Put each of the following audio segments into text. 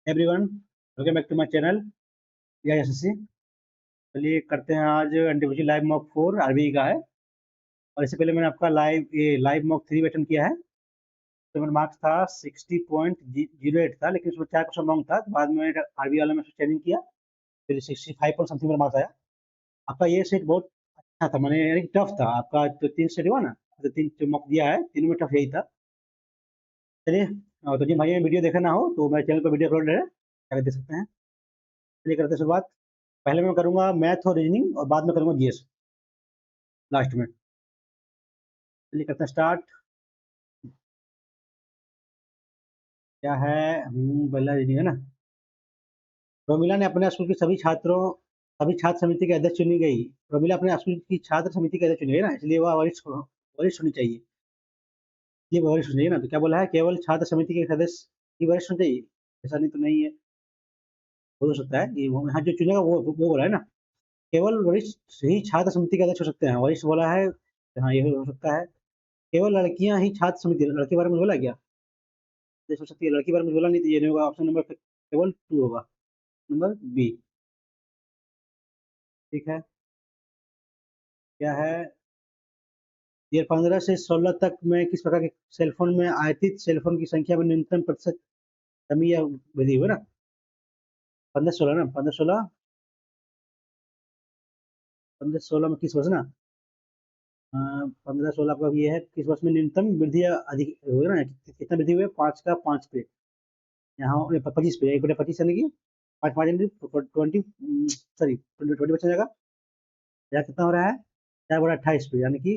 Everyone, welcome back to my channel SSC. चलिए करते हैं आज एनटीपीसी लाइव मॉक 4 आरबीआई का है। और इससे पहले मैंने आपका लाइव मॉक 3 अटेंड किया है। तो मेरा मार्क्स था 60.08 था, लेकिन उसमें 4 क्वेश्चन रॉन्ग था। तो बाद में आरबीआई वाला में चेंजिंग किया, फिर 65 पॉइंट समथिंग मेरा मार्क्स आया। आपका ये सेट बहुत अच्छा था, मैंने यानी टफ था आपका। तो 3 सेट हुआ ना, तो 3 जो मॉक दिया है तीनों में टफ यही था। चलिए, तो जिन भाई वीडियो देखना ना हो तो मेरे चैनल पर वीडियो अपलोड है, जाकर देख सकते हैं। चलिए करते हैं शुरुआत। पहले मैं करूंगा मैथ और रीजनिंग और बाद में करूंगा जीएस लास्ट में। चलिए करते हैं स्टार्ट। क्या है? पहला रीजनिंग है ना। रोमिला ने अपने स्कूल की सभी छात्र समिति के अध्यक्ष चुनी गई। रोमिला अपने स्कूल की छात्र समिति के अध्यक्ष चुनी गई ना, इसलिए वह वरिष्ठ वरिष्ठ होनी चाहिए। ये वरिष्ठ होनी चाहिए ना। तो क्या बोला है, केवल छात्र समिति के सदस्य ही वरिष्ठ होनी चाहिए? ऐसा नहीं तो नहीं है, हो सकता है ये यहाँ जो चुनेगा वो बोला है ना। केवल वरिष्ठ ही छात्र समिति के अध्यक्ष हो सकते हैं, वरिष्ठ बोला है। हाँ, ये हो सकता है। केवल लड़कियां ही छात्र समिति, लड़के के बारे में बोला क्या? ये सोच सकती है लड़की के बारे में बोला नहीं, तो ये नहीं होगा। ऑप्शन नंबर केवल 2 होगा, नंबर बी। ठीक है। क्या है? ईयर 15 से 16 तक में किस प्रकार के सेलफोन में आयातित सेलफोन की संख्या में न्यूनतम प्रतिशत कमी या वृद्धि हुई ना? 15-16 ना, 15-16, 15-16 में किस वर्ष ना? 15-16 आपका ये है, किस वर्ष में न्यूनतम वृद्धि या अधिक हुई ना? कितना वृद्धि हुई है? 5 का 5 पे, यहाँ 25 पे, 1/25 यानी कि 5 5 20, सॉरी 20 बचा जाएगा। या कितना हो रहा है? 4/28 पे, यानी कि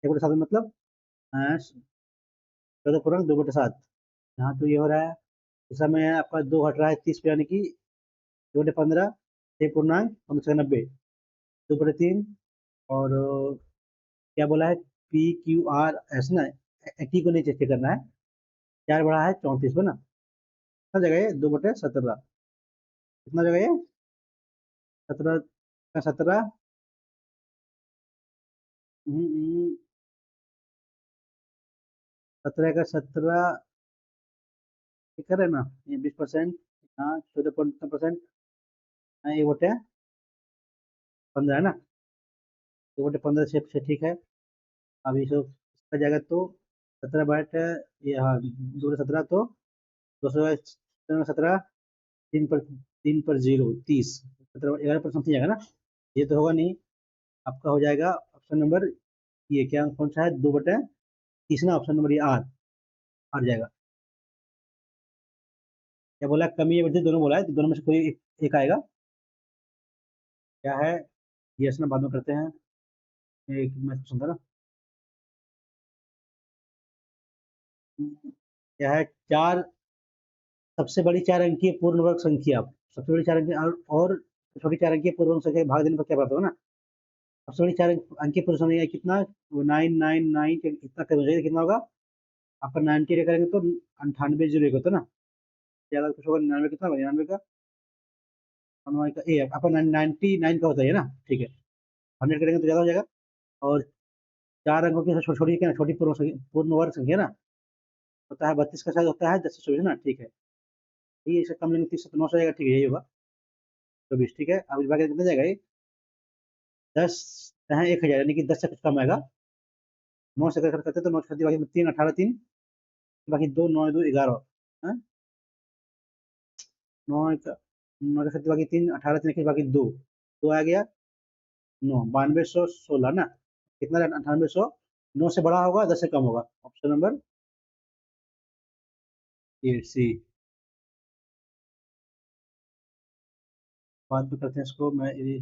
1/7 मतलब 14 पूर्णांक 2/7। यहाँ तो ये हो रहा है। इस समय आपका 2 हट रहा है 30 पे, यानी कि 2/15, 6 पूर्णांक 2/3। और क्या बोला है? PQRS ना, 80 को नहीं चेक करना है। 4 बढ़ा है 34 पे ना। कितना जगह है? 2/17। कितना जगह है? 17 का 17, 17 का 17, ठीक है ना? ये 20%, हाँ 14% हाँ, 1/15 है ना। 1/15 से ठीक है। अभी सब इसका जाएगा तो 17 ये, हाँ 2/17 तो 217, 3 पर 0 30, 11% समथिंग जाएगा ना। ये तो होगा नहीं। आपका हो जाएगा ऑप्शन नंबर, ये क्या कौन सा है? 2/30 ना, ऑप्शन नंबर ये आर आर जाएगा। क्या बोला है? कमी या वृद्धि दोनों बोला है, तो दोनों में से कोई एक आएगा। क्या है? ये ना बाद में करते हैं। एक मैं क्वेश्चन था ना। क्या है? चार सबसे बड़ी 4 अंकीय पूर्ण वर्ग संख्या, सबसे बड़ी 4 अंकीय और छोटी 4 अंकीय पूर्ण वर्ग संख्या के भाग देने पर क्या प्राप्त होगा ना? सबसे बड़ी 4 अंकीय पूर्ण संख्या कितना? 999 इतना कर दीजिए, कितना होगा आपका? 90 करेंगे तो 98 होता ना। ज्यादा कुछ होगा? 99 कितना होगा? 99 का 99 का ए आपका 99 का होता है ना। ठीक है, 100 करेंगे तो ज्यादा हो जाएगा। और 4 अंकों की छोटी क्या, छोटी पूर्ण वर्ग संख्या ना, होता है 32 का साइज होता है 10 से 24 ना। ठीक है, ये इससे कम लेंगे 30 से तो 900 जाएगा। ठीक है, यही होगा 24। ठीक है, अब इस बार कितना जाएगा ये? 10 है 1000, यानी कि 10 से कुछ कम आएगा। 9 से अगर करते तो 9 छत्तीस, बाकी 3 18 3, बाकी 2 9 2 11 है। 9 9 छत्तीस, बाकी 3 18 3, बाकी 2 2 आ गया 9, 9216 ना। कितना? 9800। 9 से बड़ा होगा, 10 से कम होगा। ऑप्शन नंबर ए सी। बात भी करते हैं इसको। मैं ये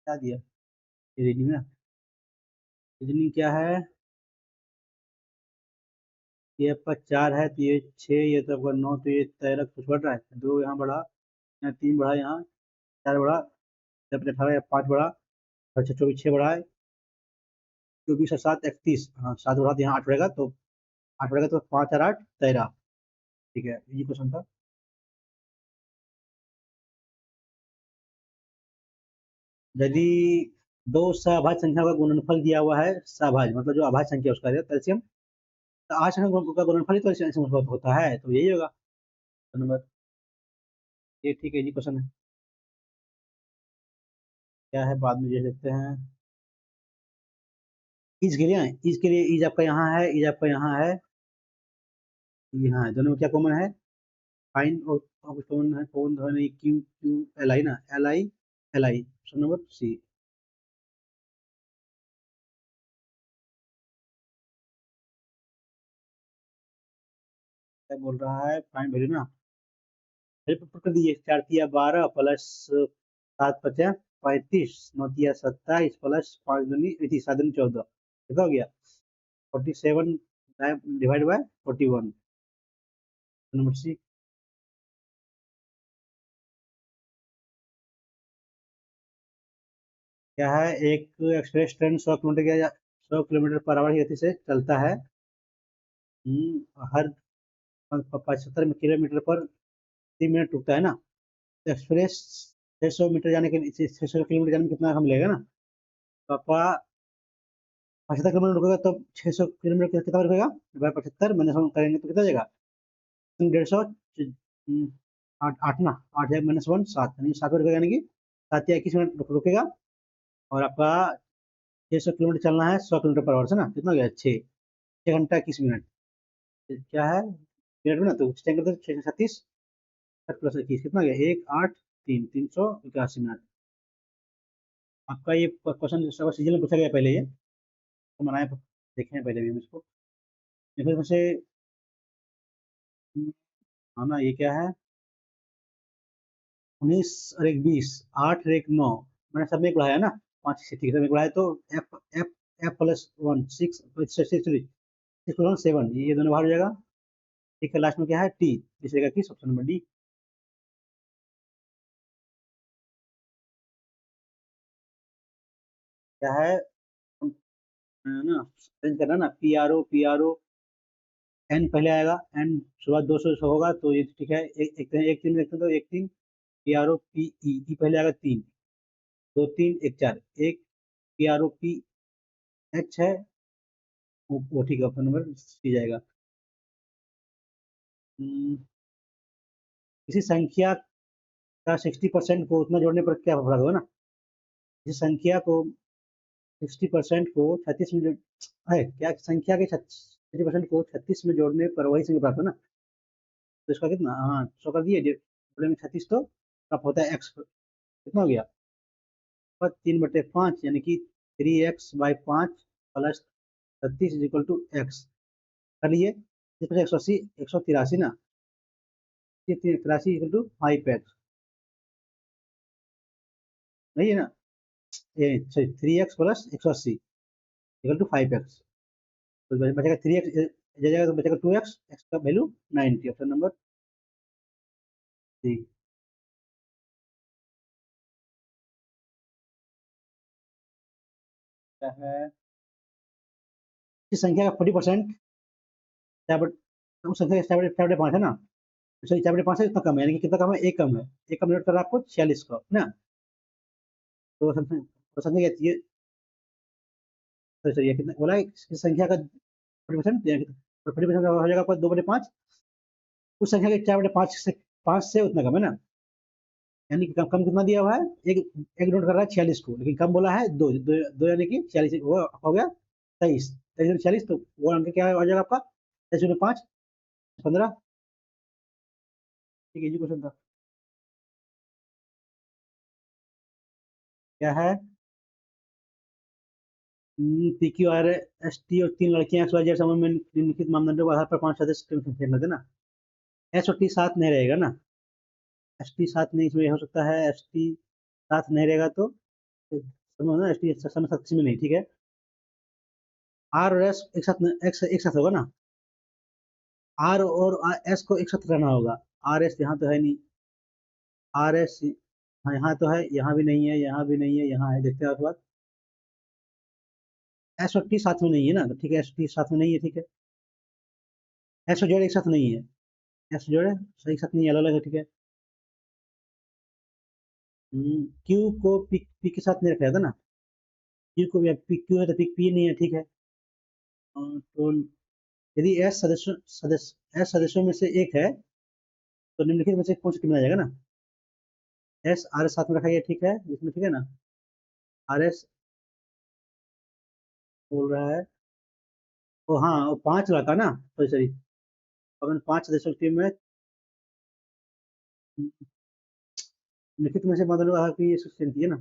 क्या दिया? रीजनिंग ना। रीजनिंग क्या है? ये आपका 4 है तो ये 6, ये तो आपका 9, तो ये 13 कुछ बढ़ रहा है। 2 यहाँ बढ़ा, यहाँ 3 बढ़ा, यहाँ 4 बढ़ा, 18 या 5 बढ़ा, और 24 6 बढ़ा है, 24 और 7 31, हाँ 7 बढ़ा तो यहाँ 8 बढ़ेगा। तो 8 बढ़ेगा तो 5 और 8 13। ठीक है, ये क्वेश्चन था। यदि दो सभाज्य संख्या का गुणनफल दिया हुआ है, सभाज्य मतलब जो अभाज्य संख्या उसका एल्सियम, तो आठ संख्या का गुणनफल ही तो एल्सियम होता है, तो यही होगा। नंबर ये ठीक है जी, क्वेश्चन है क्या है, बाद में देख सकते हैं। इज के लिए, इज के लिए, इज आपका यहाँ है, इज आपका यहाँ है, यहाँ है, दोनों में क्या कॉमन है? फाइन और कौन है, कौन है नहीं, क्यू क्यू एल आई ना, L I, L I, option number C. क्या बोल रहा है, फाइन वैल्यू ना, फिर पुट कर दीजिए, 4 तिया 12 प्लस 7 5 35, 9 तिया 27 प्लस 5 दूनी 31, 7 दूनी 14, कितना हो गया? 47 डिवाइड बाय 41, नंबर सी। क्या है, एक express train 100 kilometre per hour की गति से चलता है, हर 75 किलोमीटर पर 3 मिनट रुकता है ना। तो एक्सप्रेस 600 मीटर जाने के लिए, 600 किलोमीटर जाने में कितना हम लेगा ना, पापा 75 किलोमीटर रुकेगा तो 600 किलोमीटर कितना रुकेगा, 75 माइनस 1 करेंगे तो कितना जाएगा, 150, 8 ना, 8 माइनस 1 7, यानी 7 रुकेगा, यानी कि 7 या 21 मिनट रुकेगा। और आपका 600 किलोमीटर चलना है 100 किलोमीटर पर आवर से ना, कितना हो गया, 6 घंटा 21 मिनट। क्या है मिनट में ना, तो चेंज करते 636 प्लस 21 कितना हो गया, 1 8 3 381 मिनट। आपका ये क्वेश्चन सीजन में पूछा गया पहले, ये तो बनाए देखे हैं पहले भी हम इसको। फिर से हाँ ना, ये क्या है, 19 और एक 20, 8 और एक 9, मैंने सब में एक बढ़ाया ना, 5 से ठीक है, सब में एक बढ़ाया तो एफ एफ एफ प्लस 1 6 6 7, ये दोनों बाहर हो जाएगा। ठीक है, लास्ट में क्या है, टी, इसलिए कि ऑप्शन नंबर डी। क्या है ना, चेंज करना ना, पी आर ओ एन पहले आएगा, एन शुरुआत 200 से होगा तो ये ठीक है, एक तीन देखते हैं तो एक तीन, P R O P E पहले आएगा 3, 2 3 1 4, एक P R O P H है, वो ठीक है, ऑप्शन नंबर सी जाएगा। हम्म, किसी संख्या का 60% को उतना जोड़ने पर क्या फर्क होगा ना, किसी संख्या को 60% को 36 में है, क्या संख्या के 60% को 36 में जोड़ने पर वही संख्या प्राप्त हो ना, तो इसका कितना, हाँ 100 कर दिए, जोड़े में 36 तो कब होता है एक्स, कितना हो गया, 3/5, यानी कि 3x/5 प्लस 36 = x कर लिए, 180, 183 ना, 183 = 5x, नहीं है ना, ये 3x + 180 = 5x, तो बचेगा 3x, जाएगा तो बचेगा 2x, x का वैल्यू 90, ऑप्शन नंबर सी। क्या है, इस संख्या का 40% उस संख्या का 4/5 है ना, सॉरी 4/5 है, इतना कम है, यानी कि कितना कम है, एक कम है, एक कम नोट कर रहा है आपको 46 का ना, तो संख्या क्या है, सॉरी कितना बोला है, इस संख्या का 40%, 40% हो जाएगा आपका 2/5, उस संख्या के 4/5 से 5 से उतना कम है ना, यानी कि कम कम कितना दिया हुआ है, एक एक नोट कर रहा है 46 को, लेकिन कम बोला है दो दो, दो यानी कि 46 हो गया 23, 23 तो वो अंक क्या हो जाएगा आपका, 23/5 15, ठीक है जी, क्वेश्चन था क्या है, P Q R S T और 3 लड़कियां एक्स वाई जेड समूह में निम्नलिखित मानदंडों के आधार पर 5 सदस्य चुन देना, एस और टी साथ नहीं रहेगा ना, एस टी साथ नहीं, इसमें हो सकता है एस टी साथ नहीं रहेगा तो समझो ना, एस टी समय साथ में नहीं, ठीक है, आर और एस एक साथ होगा ना, आर और एस को एक साथ रहना होगा, आर एस यहाँ तो है नहीं, आर एस हाँ यहाँ तो है, यहाँ भी नहीं है, यहाँ भी नहीं है, यहाँ है, देखते हैं उसके बाद, एस और टी साथ में नहीं है ना, तो ठीक है, एस टी साथ में नहीं है, ठीक है, एस और जेड एक साथ नहीं है, एस जोड़े सही एक साथ नहीं है, अलग अलग है, ठीक है, क्यू को पी के साथ नहीं रखा था ना, क्यू को भी पी क्यू है तो पी नहीं है, ठीक है, तो यदि एस सदस्यों में से एक है, तो निम्नलिखित में से कौन सा टी मिला जाएगा ना, एस आर एस साथ में रखा गया, ठीक है, इसमें ठीक है ना, आर एस बोल रहा है, ओ हाँ, वो 5 लड़का ना, सॉरी सॉरी, अपन 5 सदस्यों की टीम में लिखित में से मतलब कि ये सुस्टेन है ना,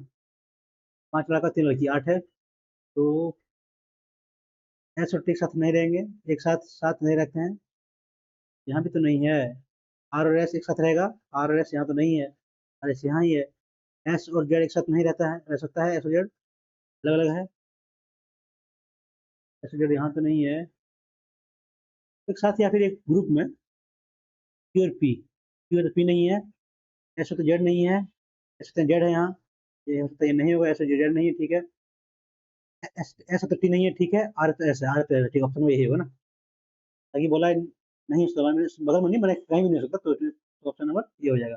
5 लड़का 3 लड़की 8 है, तो एस और टी एक साथ नहीं रहेंगे, एक साथ साथ नहीं रहते हैं, यहाँ भी तो नहीं है, आर और एस एक साथ रहेगा, आर और एस यहाँ तो नहीं है, आर एस यहाँ ही है, एस और जेड एक साथ नहीं रहता है, रह सकता है एस और जेड अलग अलग है, एस और जेड यहाँ तो नहीं है, एक साथ या फिर एक ग्रुप में क्यू और पी नहीं है, एस तो जेड नहीं है, एस तो जेड है यहाँ, ये हो सकता है ये नहीं होगा, एस और जेड नहीं है, ठीक है, एस एस तो टी नहीं है, ठीक है, आर तो एस है, आर तो एस है, ठीक, ऑप्शन में यही होगा ना, ताकि बोला नहीं, उस बगल में नहीं बने, कहीं भी नहीं हो सकता, तो ऑप्शन नंबर ये हो जाएगा,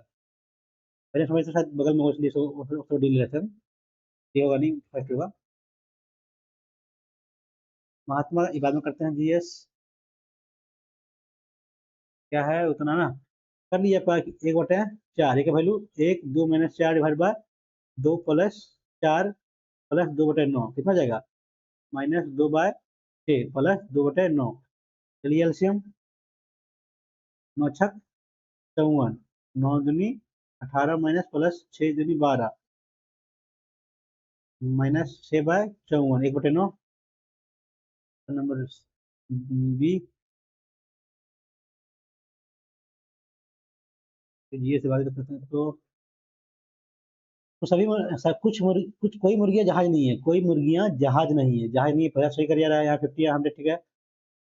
पहले समय से शायद बगल में हो इसलिए उसको डील रहते हैं, ये होगा नहीं, फर्स्ट होगा, महात्मा ये बाद में करते हैं, जीएस क्या है उतना ना, कर लिया आपका 1/4, एक value 1 2 - 4 divide by 2 plus 4 plus 2/9 कितना जाएगा, -2/6 प्लस 2/9, चलिए एलसीएम, 9 छक 54, 9 दूनी 18 माइनस प्लस 6 दूनी 12 -6/54, 1/9 नंबर बी, जीएस से बात करते हैं तो सभी सब कुछ कोई मुर्गियां जहाज नहीं है, कोई मुर्गियां जहाज नहीं है, जहाज नहीं है, पहला सही कर जा रहा है, यहाँ 50 या 100, ठीक है,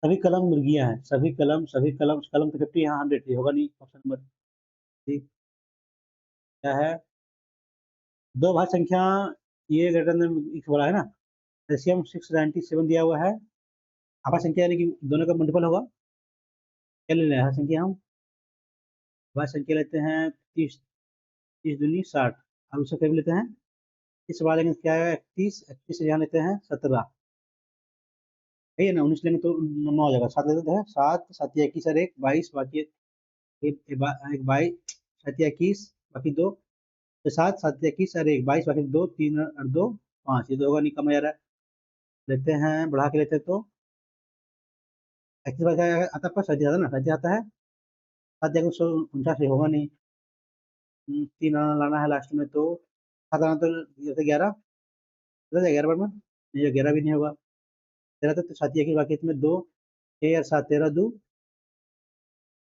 सभी कलम मुर्गियां हैं, सभी कलम कलम तो 50 यहाँ 100, ये होगा नहीं, ऑप्शन नंबर ठीक क्या है, दो भाग संख्या ये ग्रेटर देन एक बड़ा है ना, एलसीएम 697 दिया हुआ है, आभाज्य संख्या यानी कि दोनों का मल्टीपल होगा, क्या ले रहे हैं संख्या हम, आभाज्य संख्या लेते हैं 30, 30 दूनी 60, अब इससे करीब लेते हैं, इस बार लेंगे क्या है 31, 31 से यहाँ लेते हैं 17, है ना, 19 लेंगे तो 9 हो जाएगा, 7 लेते हैं, 7 7 या 21 और 1 22, बाकी एक 22, 7 या 21 बाकी 2, तो 7 7 या 21 और 1 22, बाकी 2 3 और 2 5, ये तो होगा नहीं, कम आ जा रहा है, लेते हैं बढ़ा के लेते हैं तो 31 बार क्या आता है, 37 आता है ना, 37 आता है, 7 जगह 149 होगा नहीं, 3 आना लाना है लास्ट में, तो 7 आना तो जैसे 11, 11 बार में, नहीं, ये 11 भी नहीं होगा, 13 तो 7 या 21 बाकी इसमें 2, 6 और 7 13 2,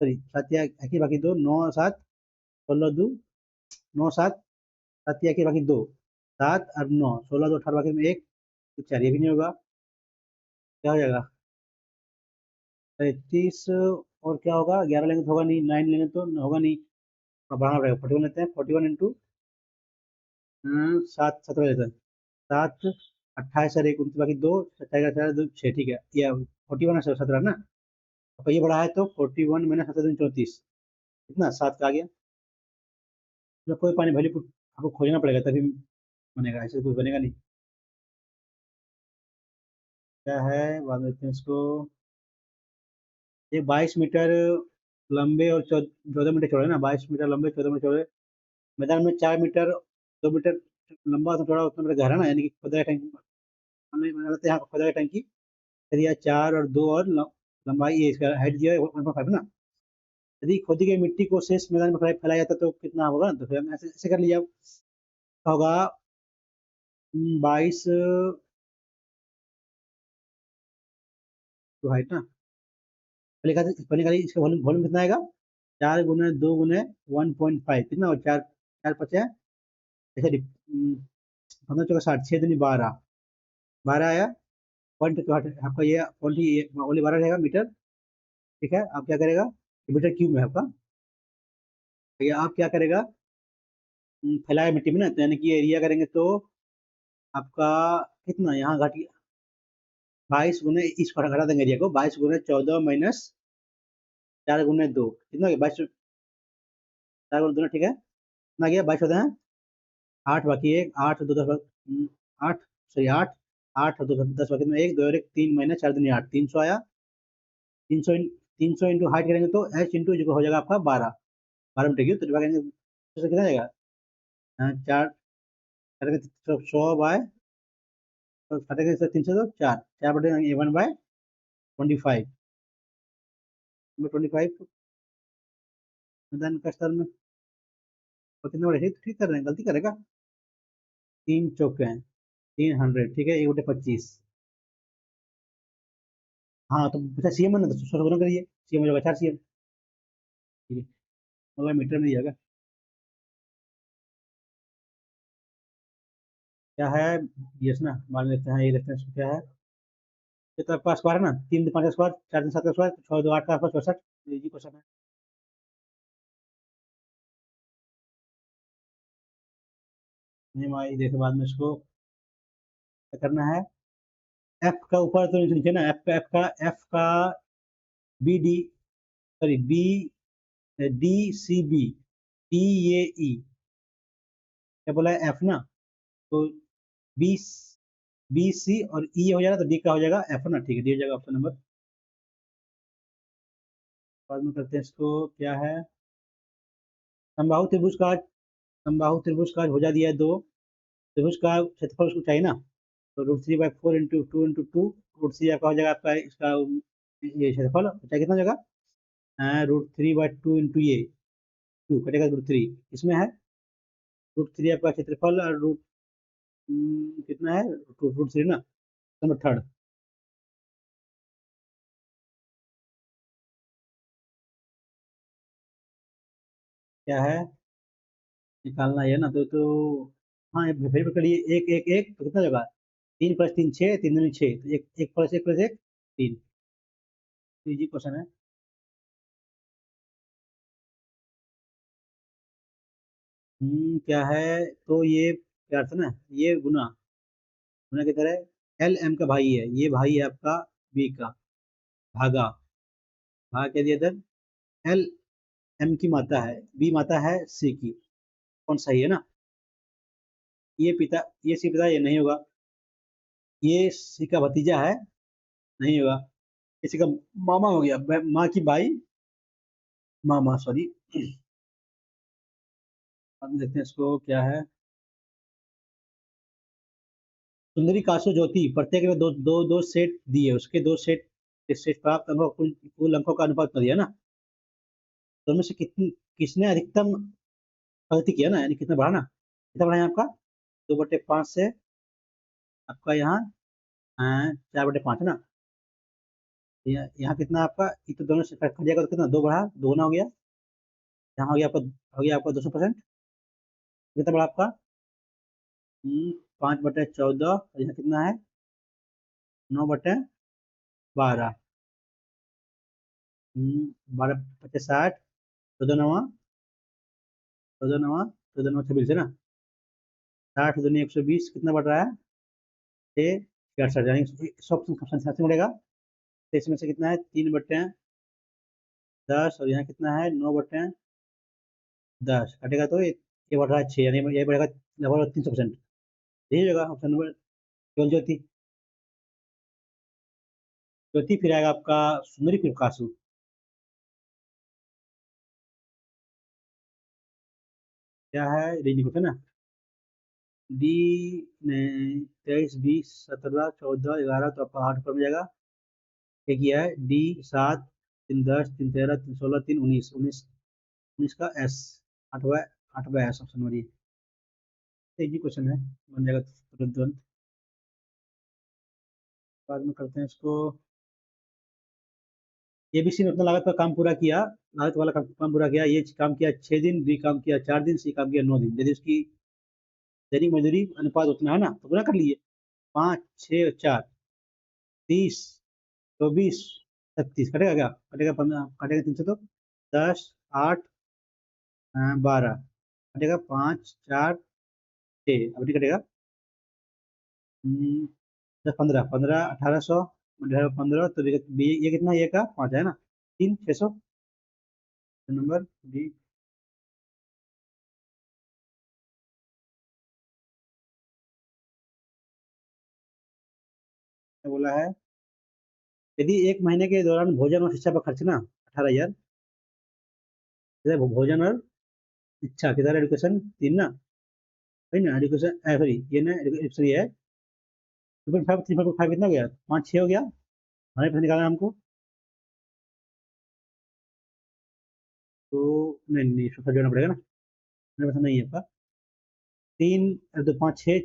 सॉरी 7 या 21 बाकी 2, 9 और 7 16 2, 9 7 7 या 21 बाकी 2, 7 और 9 16 2 18 बाकी में 1, तो 4 ये भी नहीं होगा, क्या हो जाएगा 35, और क्या होगा 11 लेंगे तो होगा नहीं, 9 लेंगे तो होगा नहीं, अब बढ़ाना पड़ेगा, 41 लेते हैं, 41 इंटू 7 17 लेते हैं, 7 28 और 1 बाकी 2 27 18 2 6, ठीक है, या 41 और 17 ना, तो ये बढ़ा है तो 41 मैंने 17 34, कितना 7 का आ गया, तो कोई पानी वैल्यू आपको खोजना पड़ेगा तभी बनेगा, ऐसे कुछ बनेगा नहीं, क्या है बाद में देखते हैं इसको, ये 22 मीटर लंबे और 14 मीटर चौड़े ना, 22 मीटर लंबे 14 मीटर चौड़े, मैदान में 4 मीटर 2 मीटर लंबा तो थोड़ा उतना मीटर गहरा ना, यानी कि खुदाई टैंकी, हमने बना लेते हैं यहाँ खुदाई टैंकी, यदि 4 और 2 और लंबाई ये इसका हाइट दिया है 1.5 ना, यदि खोदी गई मिट्टी को शेष मैदान में फैलाया जाता तो कितना होगा, तो फिर हम ऐसे ऐसे कर लिया होगा 22 तो हाइट ना, पहले का इसका वॉल्यूम वॉल्यूम कितना आएगा, 4 गुने 2 गुने 1.5 कितना, और 4 4 5 ऐसे 15 चौका 60, 6 दूनी 12 12 आया पॉइंट, तो आपका ये पॉइंट ही ओनली 12 रहेगा मीटर, ठीक है, आप क्या करेगा, मीटर क्यूब में आपका, तो ये आप क्या करेगा, फैलाया मिट्टी में ना, तो यानी कि एरिया करेंगे तो आपका कितना यहाँ घट 22 गुने इस पर घटा देंगे एरिया को, 22 गुने 14 माइनस 4 गुने 2 कितना हो गया, 22 4 गुने 2 ठीक है, कितना गया 22 होता है 8 बाकी 1 8 2 10 8 सॉरी 8 8 और 2 10 बाकी में 1 2 और 1 3 माइनस 4 दूनी 8 300 आया, 300 इंटू हाइट करेंगे तो एच इंटू जो हो जाएगा आपका 12, 12 मिनट की तो डिवाइड करेंगे तो कितना आएगा? 4 कटेगा 100 बाय तो कटेगा 300 तो 4 4 बटे 1/25 25 मैदान का स्तर में तो कितना बड़े ठीक ठीक कर रहे हैं गलती करेगा 3 चौके हैं 300 ठीक है 1/25 हाँ तो पूछा सीएम है ना तो 100 गुना करिए सीएम हो जाएगा 4 सीएम ठीक है मतलब मीटर में दिया गया क्या है यस ना मान लेते हैं ये देखते हैं इसको क्या है ये तो आपका स्क्वायर है ना 3 2 5 का स्क्वायर 4 3 7 का स्क्वायर 6 2 8 का आपका 64 ये जी क्वेश्चन है नहीं भाई देखे बाद में इसको क्या करना है एफ का ऊपर तो नीचे ना एफ का B D sorry B D C B T A E क्या बोला है एफ ना तो बी बी सी और ई हो जाएगा तो डी का हो जाएगा एफ ना ठीक है डी हो जाएगा ऑप्शन नंबर बाद में करते हैं इसको क्या है समबाहु त्रिभुज का समबाहु त्रिभुज का भुजा दिया है 2 त्रिभुज का क्षेत्रफल उसको चाहिए ना तो √3/4 इंटू 2 √3 आपका हो जाएगा आपका इसका ये क्षेत्रफल चाहे कितना हो जाएगा √3/2 इंटू ये 2 कटेगा √3 इसमें है √3 आपका क्षेत्रफल और कितना है √3 ना नंबर थर्ड क्या है निकालना है ना हाँ ये फिर करिए एक एक एक तो कितना होगा 3 + 3 6 3 दूनी 6 तो एक एक +1 + 1 3 तो इजी क्वेश्चन है क्या है तो ये क्या अर्थ है ना ये गुना गुना की तरह एल एम का भाई है ये भाई है आपका बी का भागा भागा क्या दिया इधर एल एम की माता है बी माता है सी की कौन सही है ना ये पिता ये सी पिता ये नहीं होगा ये सी का भतीजा है नहीं होगा किसी का मामा हो गया माँ की भाई मामा सॉरी अब देखते हैं इसको क्या है सुंदरी कासो ज्योति प्रत्येक में दो दो दो सेट दिए उसके दो सेट सेट प्राप्त अंकों कुल कुल अंकों का अनुपात कर दिया ना तो उनमें से कितनी किसने अधिकतम प्रगति किया ना यानी कितना बढ़ा ना कितना बढ़ा है आपका 2/5 से आपका यहाँ 4/5 है ना यहाँ कितना आपका ये तो दोनों से कट जाएगा तो कितना 2 बढ़ा 2 गुना हो गया यहाँ हो गया आपका 200% कितना बढ़ा आपका 5/14 और यहाँ कितना है 9/12 12 × 50 60 14 9 14 9 14 9 26 है ना 60 × 2 = 120 कितना बढ़ रहा है 6 66 यानी 100% मिलेगा तो इसमें से कितना है 3/10 और यहाँ कितना है 9/10 कटेगा तो ये बढ़ रहा है 6 यानी ये बढ़ेगा लगभग 300% यही होगा ऑप्शन नंबर केवल ज्योति ज्योति फिर आएगा आपका सुंदरी फिर कासु क्या है रीजनिंग क्वेश्चन ना डी ने 23 20 17 14 11 तो आपका 8 ऊपर में जाएगा क्या किया है डी 7 3 10 3 13 3 16 3 19 19 का एस आठवा आठवा एस ऑप्शन नंबर ये एक ही क्वेश्चन है बन जाएगा तुरंत तुरंत बाद में करते हैं इसको एबीसी ने अपना लागत का काम पूरा किया लागत वाला काम पूरा किया ये काम किया 6 दिन बी काम किया 4 दिन सी काम किया 9 दिन यदि उसकी दैनिक मजदूरी अनुपात उतना है ना तो पूरा कर लिए 5 6 4 30 24 36 कटेगा क्या कटेगा 15 कटेगा 300 तो 10 8 12 कटेगा 5 4 6 अब नहीं कटेगा 10 15 15 1800 15 तो ये कितना ये का 5 है ना 3 600 नंबर डी क्या बोला है यदि 1 महीने के दौरान भोजन और शिक्षा पर खर्च ना 18,000 किधर भोजन और इच्छा, किधर एडुकेशन, तीन ना, सही ना, एडुकेशन सॉरी ये ना एडुकेशन ये है 2.5 3.5 कितना हो गया, 5 6 हो गया, हमारे पास निकालना है हमको। तो नहीं नहीं इसको जोड़ना पड़ेगा ना, मेरे पास नहीं है आपका। 3 और 2 5 6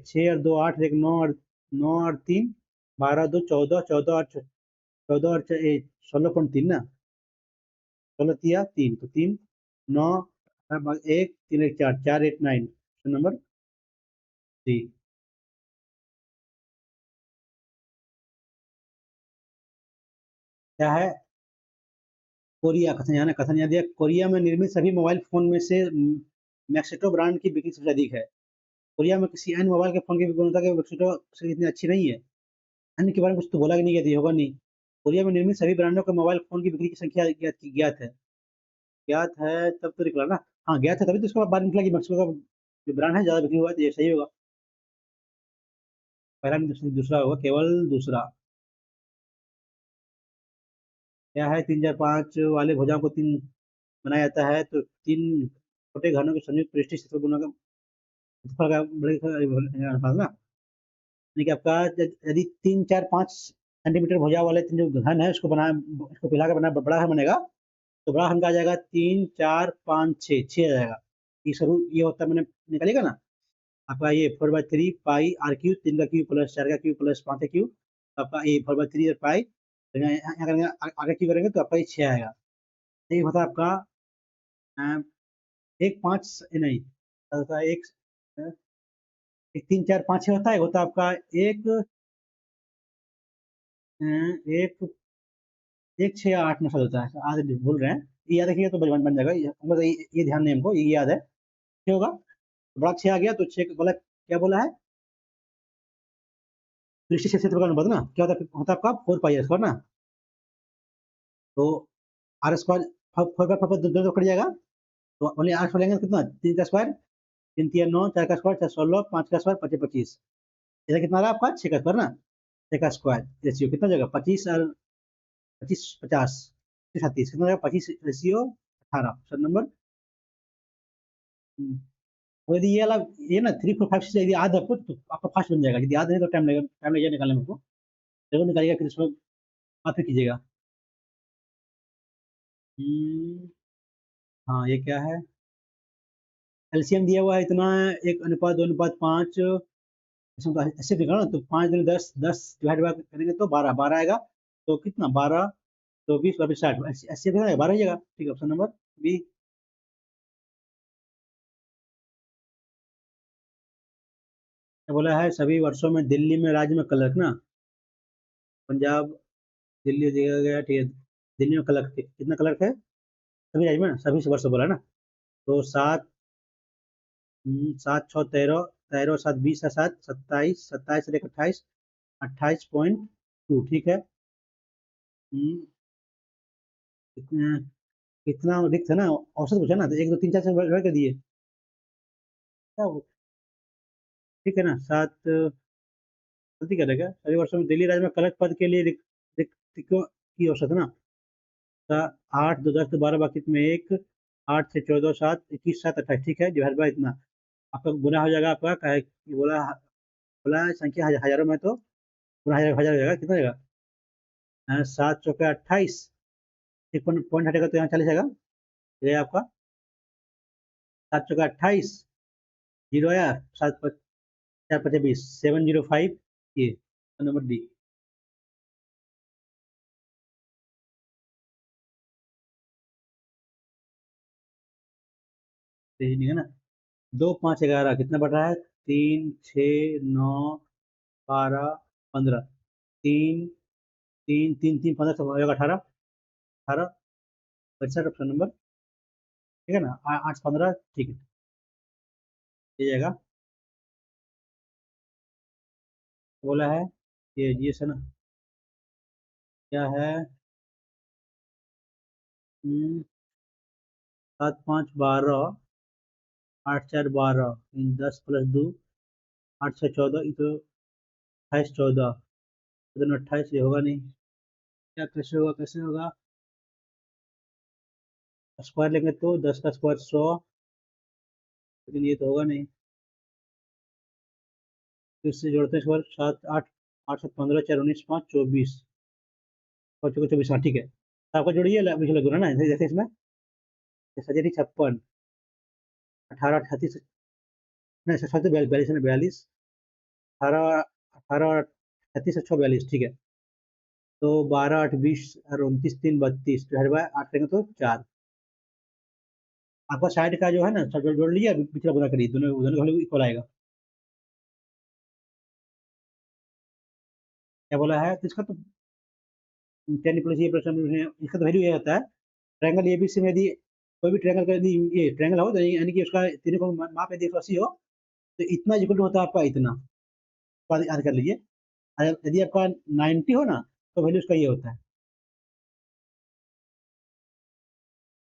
6 और 2 8 एक 9 और 3 12 2 14 14 और 16.3 ना, 16 3 तो 3 9 1 3 1 4 4 8 9 नंबर 3। क्या है, कोरिया, कथन यहाँ दिया, कोरिया में निर्मित सभी मोबाइल फोन में से मैक्सिटो ब्रांड की बिक्री सबसे अधिक है। कोरिया में किसी अन्य मोबाइल के फोन की गुणवत्ता के मैक्सिटो से इतनी अच्छी नहीं है। अन्य के बारे में कुछ तो बोला कि नहीं, कहती होगा नहीं। कोरिया में निर्मित सभी ब्रांडों के मोबाइल फोन की बिक्री की संख्या ज्ञात है। ज्ञात है तब तो निकला ना, हाँ ज्ञात है तभी तो इसके बाद निकला कि मैक्सिको का जो ब्रांड है ज्यादा बिक्री हुआ है, तो ये सही होगा। पहला नहीं दूसरा होगा, केवल दूसरा। क्या है, 3 4 5 वाले भुजाओं को तीन बनाया जाता है, तो तीन छोटे घनों के संयुक्त पृष्ठीय क्षेत्रफल गुना का क्षेत्रफल का अनुपात ना, यानी कि आपका यदि 3 4 5 सेंटीमीटर भुजा वाले तीन जो घन है उसको बना, इसको पिला के बना बड़ा घन बनेगा, तो बड़ा घन का आ जाएगा 3 4 5 6 आ जाएगा। ये शुरू ये होता है, मैंने निकालेगा ना आपका ये 4/3 पाई आर क्यू, 3 का क्यू प्लस 4 का क्यू प्लस 5 का क्यू, तो आपका ये 4/3 और पाई, तो यहाँ करेंगे आगे क्यू करेंगे तो आपका ये 6 आएगा। तो ये होता है आपका अ, एक पाँच नहीं, होता है एक, एक 3 4 5 6 होता है, होता है आपका एक एक 1 6 8 9 होता है, आधे भूल रहे हैं। ये याद रखिएगा तो बन जाएगा, हमको तो ये ध्यान नहीं, हमको ये याद है, क्या होगा, तो बड़ा 6 आ गया तो 6 बोला, क्या बोला है, दृष्टि क्षेत्र का अनुपात ना, क्या होता है आपका 4 पाई स्क्वायर ना, तो आर स्क्वायर 4 4 दो कट जाएगा, तो ओनली आर स्क्वायर लेंगे तो कितना, 3 का स्क्वायर, 3 3 9 4 का स्क्वायर 4 16 5 का स्क्वायर 25 25, इधर कितना रहा आपका 6 का स्क्वायर ना, 6 का स्क्वायर रेशियो कितना जाएगा 25 और 25 50 36 कितना जाएगा 25 रेशियो 18 सर नंबर। और यदि ये वाला ये ना 3 4 5 6 यदि याद है आपको तो आपका फास्ट बन जाएगा, यदि याद नहीं तो टाइम लगेगा निकालने में, आपको जरूर निकालिएगा फिर इसमें आप ही कीजिएगा। हम्म, हाँ ये क्या है, एलसीएम दिया हुआ है इतना, 1:2:5, इसमें तो ऐसे दिखा ना, तो 5 दूनी 10, 10 डिवाइड करेंगे तो 12 12 आएगा, तो कितना 12 तो 20 और 60 ऐसे कितना 12 ही जगह, ठीक है, ऑप्शन नंबर बी। क्या बोला है, सभी वर्षों में दिल्ली में राज्य में क्लर्क ना, पंजाब दिल्ली दिया गया, ठीक है, दिल्ली में क्लर्क कितना क्लर्क है, सभी राज्य में ना, सभी वर्ष बोला है ना, तो 7 7 6 13, 13 और 7 20 है, 7 27 27 से लेकर 28 28.2 ठीक है। हम्म, कितना कितना रिक्त है ना, औसत पूछा ना, तो 1 2 3 4 से बढ़ कर दिए, क्या ठीक है ना, 7 गलती करेगा, सभी वर्षों में दिल्ली राज्य में कलेक्टर पद के लिए रिक्तियों की औसत है ना, 8 2 10 12 बाकी में एक, 8 से 14 7 21 7 28 ठीक है, डिवाइड बाय इतना, आपका गुना हो जाएगा, आपका क्या है कि बोला, बोला है संख्या हजारों में, तो गुना हजार हजार हो जाएगा, कितना हो जाएगा, 7 चौके 28, एक पॉइंट हटेगा तो यहाँ चले जाएगा, ये आपका 7 चौके 28, जीरो आया, 7 4 5 20 705, ये नंबर डी। सही नहीं है ना, 2 5 11 कितना बढ़ रहा है, 3 6 9 12 15, 3 3 3 3 15 सब हो जाएगा 18 18 65 ऑप्शन नंबर, ठीक है ना, 8 15 ठीक है, ये जाएगा, बोला है ये से ना, क्या है, 7 5 12, 8 4 12, 10 + 2 8 6 14, ये तो 28 14, 28 ये होगा नहीं, क्या कैसे होगा कैसे होगा, स्क्वायर लेंगे तो 10 का स्क्वायर 100, लेकिन ये तो होगा नहीं। फिर से जोड़ते हैं स्क्वायर, 7 8 8 7 15 4 19 5 24 और 24, हाँ ठीक है। तो आपका जोड़िए मुझे लग रहा है ना, जैसे इसमें 56 18 38, नहीं सच तो 42 है ना, 42 18 18 और 36 6 42 ठीक है। तो 12 8 20 और 29 3 32, तो हर बार 8 करेंगे तो 4। आपका साइड का जो है ना सब जोड़ लीजिए, पिछला गुना करिए, दोनों दोनों वैल्यू इक्वल आएगा। क्या बोला है तो इसका तो 10 प्लस ये प्लस इसका तो वैल्यू ये होता है। ट्रायंगल एबीसी में यदि कोई भी ट्रायंगल का यदि ये ट्रायंगल हो तो यानी कि उसका तीनों को माप यदि 180 हो तो इतना इक्वल होता है आपका इतना, तो याद कर लीजिए। यदि आपका 90 हो ना तो वैल्यू उसका ये होता है।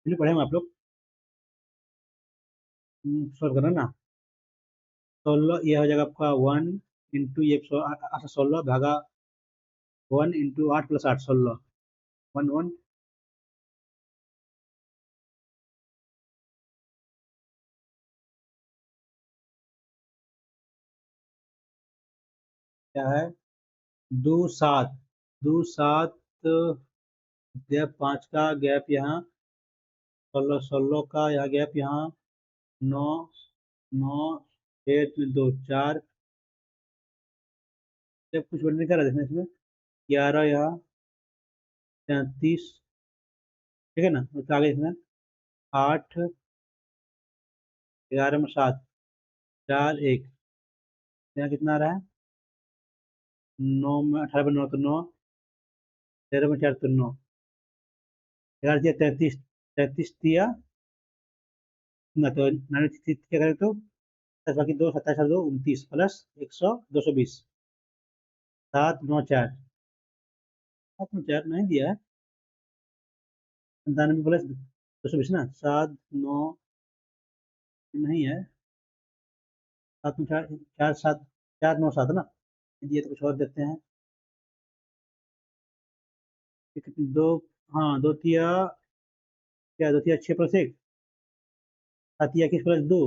वैल्यू पढ़े हम आप लोग, सॉल्व करना ना। 16 ये हो जाएगा आपका 1 इंटू ये 16 भागा 1 इंटू 8 प्लस 8 16 1 1 क्या है, 2 7 2 7 गैप 5 का गैप यहाँ, 16 16 का यहाँ गैप यहाँ, 9 9 8 में 2 4, जब कुछ बढ़ने का देखना इसमें, 11 यहाँ 33, ठीक है ना, तो आगे इसमें 8 11 में 7 4 1, यहाँ कितना आ रहा है, 9 में 18 में 9 तो 9, 13 में 4 तो 9, 11 दिया 33, 33 दिया ना, तो 93 क्या करें तो 10 बाकी 2 27 और 2 29 प्लस 100 220, 7 9 4, 7 9 4 नहीं दिया है, 97 प्लस 220 ना, 7 9 नहीं है, 7 में 4 4 7 4 9 7 ना, ये तो कुछ और देते हैं। दो, हाँ दो तिया, क्या दो तिया 6 प्लस 1, 7 तिया 21 प्लस 2,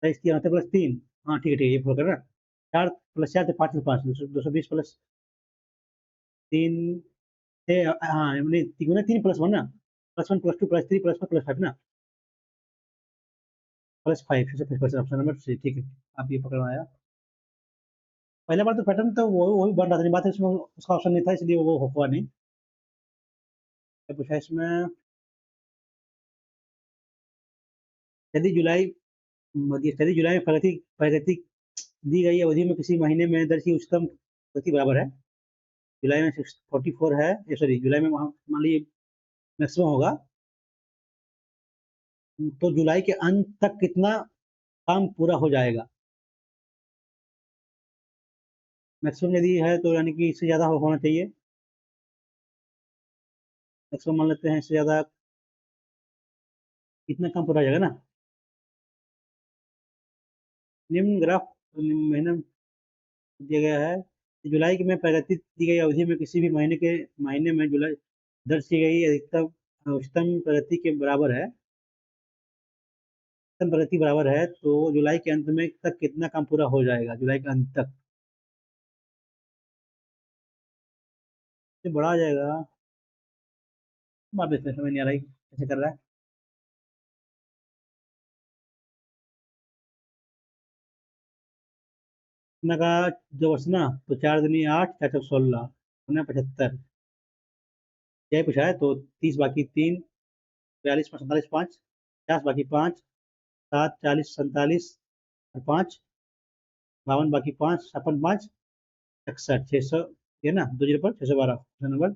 23 तिया 29 प्लस 3, हाँ ठीक है ये फोड़ करना, 4 प्लस 4 तो 5 प्लस 5 220 प्लस 3 थे, हाँ नहीं 3 प्लस 1 ना, plus 1 plus 2 plus 3 plus 4 plus 5 ना, प्लस 5 से प्लस ऑप्शन नंबर सी, ठीक है। आप ये पकड़वाया, पहले बार तो पैटर्न तो वो वही बन रहा था, बात है इसमें उसका ऑप्शन नहीं था इसलिए वो हुआ नहीं। क्या पूछा इसमें, यदि जुलाई यदि जुलाई में प्रगति प्रगति दी गई अवधि में किसी महीने में दर की उच्चतम प्रगति बराबर है, जुलाई में 44 है, सॉरी जुलाई में मान लीजिए मैक्सिमम होगा, तो जुलाई के अंत तक कितना काम पूरा हो जाएगा। मैक्सिमम यदि है तो यानी कि इससे ज़्यादा होना चाहिए, मैक्सिमम मान लेते हैं, इससे ज़्यादा कितना काम पूरा हो जाएगा ना। निम्न ग्राफ महीने में दिया गया है, जुलाई की में प्रगति दी गई अवधि में किसी भी महीने में जुलाई दर्ज की गई अधिकतम उच्चतम प्रगति के बराबर है, उच्चतम प्रगति बराबर है, तो जुलाई के अंत में तक कितना काम पूरा हो जाएगा, जुलाई के अंत तक से बड़ा आ जाएगा। बात इसमें समझ नहीं आ रही कैसे कर रहा है। इतना का जो वर्ष ना, तो 4 दूनी 8 4 चौक 16 75, यही पूछा है, तो 30 बाकी 3 42 5 47 5 50 बाकी 5 7 40 47 और 5 52 बाकी 5 56 5 61 600, ये ना 2 जीरो पर 612 नंबर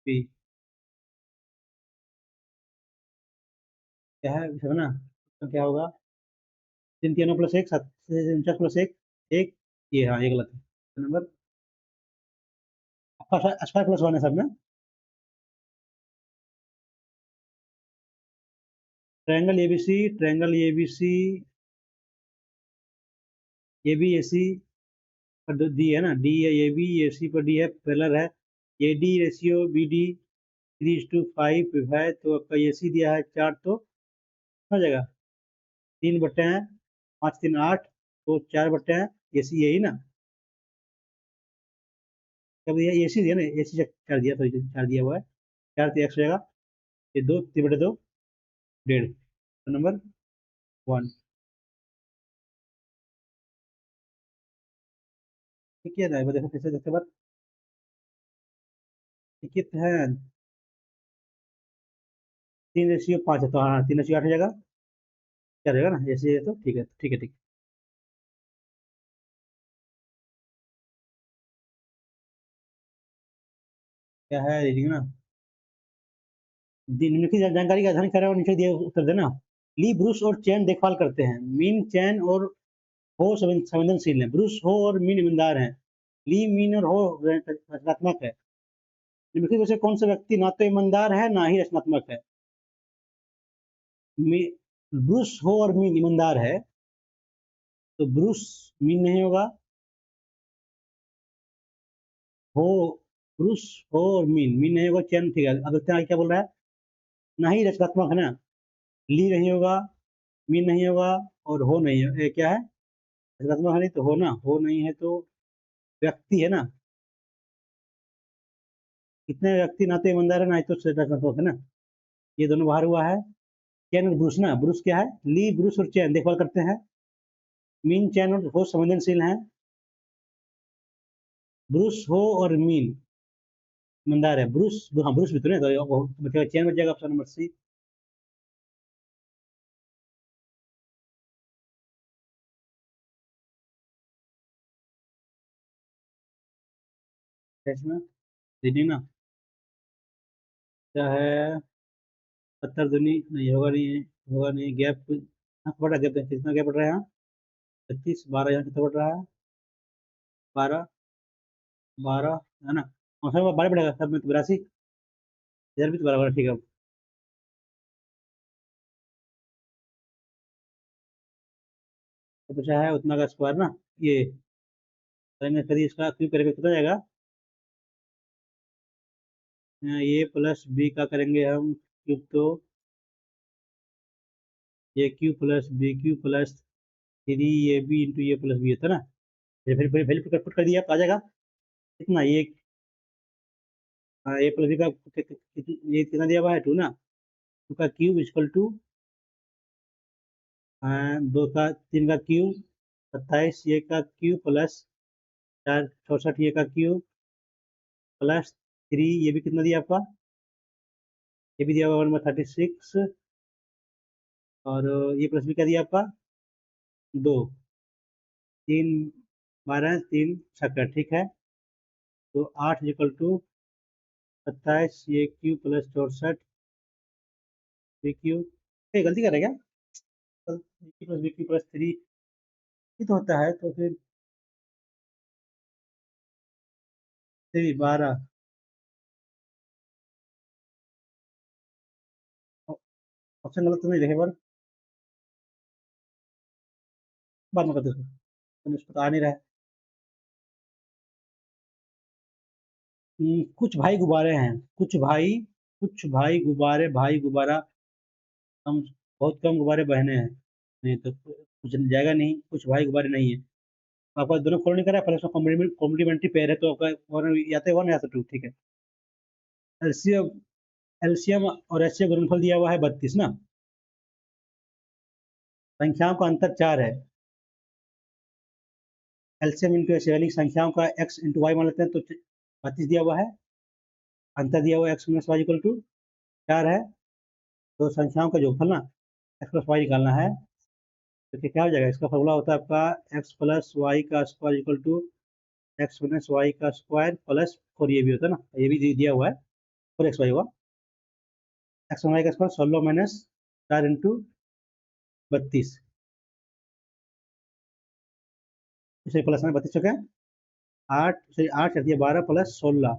बी। क्या है इसमें ना, तो क्या होगा, 3 तीनों प्लस 1 7 49 प्लस 1 1, ये हाँ ये गलत है नंबर, स्क्वायर प्लस 1 है सब में। ट्रायंगल एबीसी ए बी ए सी पर डी है ना, डी है, ए बी ए सी पर डी है, पैरेलल है, A D ratio B D 3:5 है तो आपका ए सी दिया है 4 तो हो जाएगा 3/5 तो 4/, ए सी यही ना, क्या दिया ए सी दिया ना, ए सी 4 दिया, सॉरी 4 दिया हुआ है, 4 तो एक्स हो जाएगा, ये 2 3/2 1.5, तो नंबर 1 ठीक है ना, देखो फिर से देखते बार कितने हैं, 3:5 है तो हाँ 3:8 हो जाएगा, क्या रहेगा ना ऐसे, तो ठीक है ठीक है ठीक क्या है रीडिंग ना, निम्नलिखित जानकारी का अध्ययन करें और नीचे दिए उत्तर देना। ली, ब्रूस और चैन देखभाल करते हैं, मीन चैन और हो संवेदनशील है, ब्रूस हो और मीन ईमानदार है, ली मीन और हो रचनात्मक है, निम्नलिखित में से कौन सा व्यक्ति ना तो ईमानदार है ना ही रचनात्मक है। ब्रूस हो और मीन ईमानदार है तो ब्रूस मीन नहीं होगा, हो ब्रूस हो और मीन मीन नहीं होगा, चैन ठीक है, अब देखते हैं आगे क्या बोल रहा है, ना ही रचनात्मक है ना, ली नहीं होगा, मीन नहीं होगा और हो नहीं है, क्या है रचनात्मक है, नहीं तो हो ना, हो नहीं है तो व्यक्ति है ना, कितने व्यक्ति ना तो ईमानदार है ना ही तो रचनात्मक है ना, ये दोनों बाहर हुआ है। चैन और ब्रूस ना, ब्रूस क्या है, ली ब्रूस और चैन देखभाल करते हैं, मीन चैन और हो संवेदनशील हैं, ब्रूस हो और मीन ईमानदार है, ब्रूस हाँ ब्रूस भी तो नहीं, तो बचेगा चैन, बच जाएगा ऑप्शन नंबर सी। इसमें रीडिंग ना क्या है, 70 दूनी नहीं होगा, नहीं है होगा नहीं, गैप बड़ा गैप है, कितना गैप बढ़ रहा है यहाँ, 36 12, यहाँ कितना बढ़ रहा है, 12 12 है ना, और सब 12 बढ़ेगा, सब में तो 82, इधर भी तो बराबर है, ठीक है। तो पूछा है उतना का स्क्वायर ना, ये करेंगे, करिए इसका क्यों करेंगे, कितना जाएगा, ए प्लस बी का करेंगे हम क्यूब, तो a cube plus b cube plus 3ab into a plus b होता है ना, फिर वैल्यू पुट कर दिया, आप आ जाएगा कितना, ए प्लस बी का ये कितना दिया हुआ है 2 ना, 2 का क्यूब इक्वल टू 2 का 3 का क्यूब 27 ए का क्यूब प्लस 4 64 ए का क्यूब प्लस 3, ये भी कितना दिया आपका, ये भी दिया हुआ 1/36, और ये प्लस भी क्या दिया आपका 2, 3 12 3 66 ठीक है, तो 8 equal to 27 a cube plus 64 b cube, ये गलती कर रहे क्या, प्लस बी क्यू प्लस 3 ये तो होता है, तो फिर 12 ऑप्शन गलत तो नहीं देखे पर बाद में करते तो मुझको तो आ नहीं रहा है। कुछ भाई गुब्बारे हैं, कुछ भाई गुब्बारे, भाई गुब्बारा कम, बहुत कम गुब्बारे बहने हैं, नहीं तो कुछ जाएगा नहीं, कुछ भाई गुब्बारे नहीं है, आपका दोनों फॉलो नहीं करा, पहले उसका कॉम्प्लीमेंट्री पेयर है तो आपका या तो 1 या तो 2 ठीक है। एलसीएम एलसीएम और एचसीएफ गुणनफल दिया हुआ है 32 ना, संख्याओं का अंतर 4 है, एलसीएम इंटू एचसीएफ यानी संख्याओं का एक्स इंटू वाई मान लेते हैं, तो 32 दिया हुआ है, अंतर दिया हुआ है X minus Y equal to 4 है, तो संख्याओं का जोगफल ना एक्स प्लस वाई निकालना है, तो क्या हो जाएगा, इसका फॉर्मूला होता है आपका एक्स प्लस वाई का square equal to X minus Y का स्क्वायर प्लस 4, ये भी होता है ना, ये भी दिया हुआ है 4 एक्स वाई हुआ, एक्स वाई का स्क्वायर 16 माइनस 4 इंटू 32, इसे प्लस में 32 चुके हैं, 8 से 8 चढ़ती है 12 प्लस 16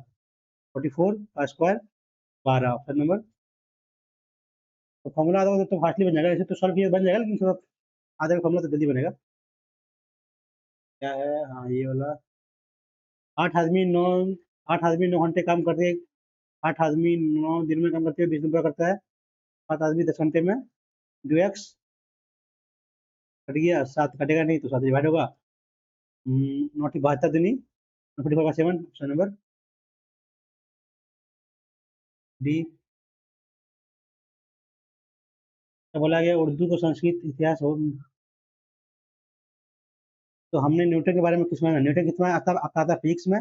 44 का स्क्वायर 12, ऑप्शन नंबर, तो फॉर्मूला आता तो फास्टली बन जाएगा, ऐसे तो सॉल्व किया बन जाएगा, लेकिन थोड़ा आधा का फॉर्मूला तो जल्दी बनेगा, क्या है हाँ ये वाला, 8 आदमी 9 8 आदमी 9 घंटे काम करते हैं, 8 आदमी 9 दिन में काम करते हैं, 20 दिन पूरा करता है। 7 आदमी 10 घंटे में, जो एक्स कट गया, 7 कटेगा नहीं तो 7 डिवाइड होगा। 9 72 7 ऑप्शन नंबर डी। क्या बोला गया? उर्दू को संस्कृत इतिहास हो। तो हमने न्यूटन के बारे में किस में, न्यूटन कितना आता आता था फिजिक्स में?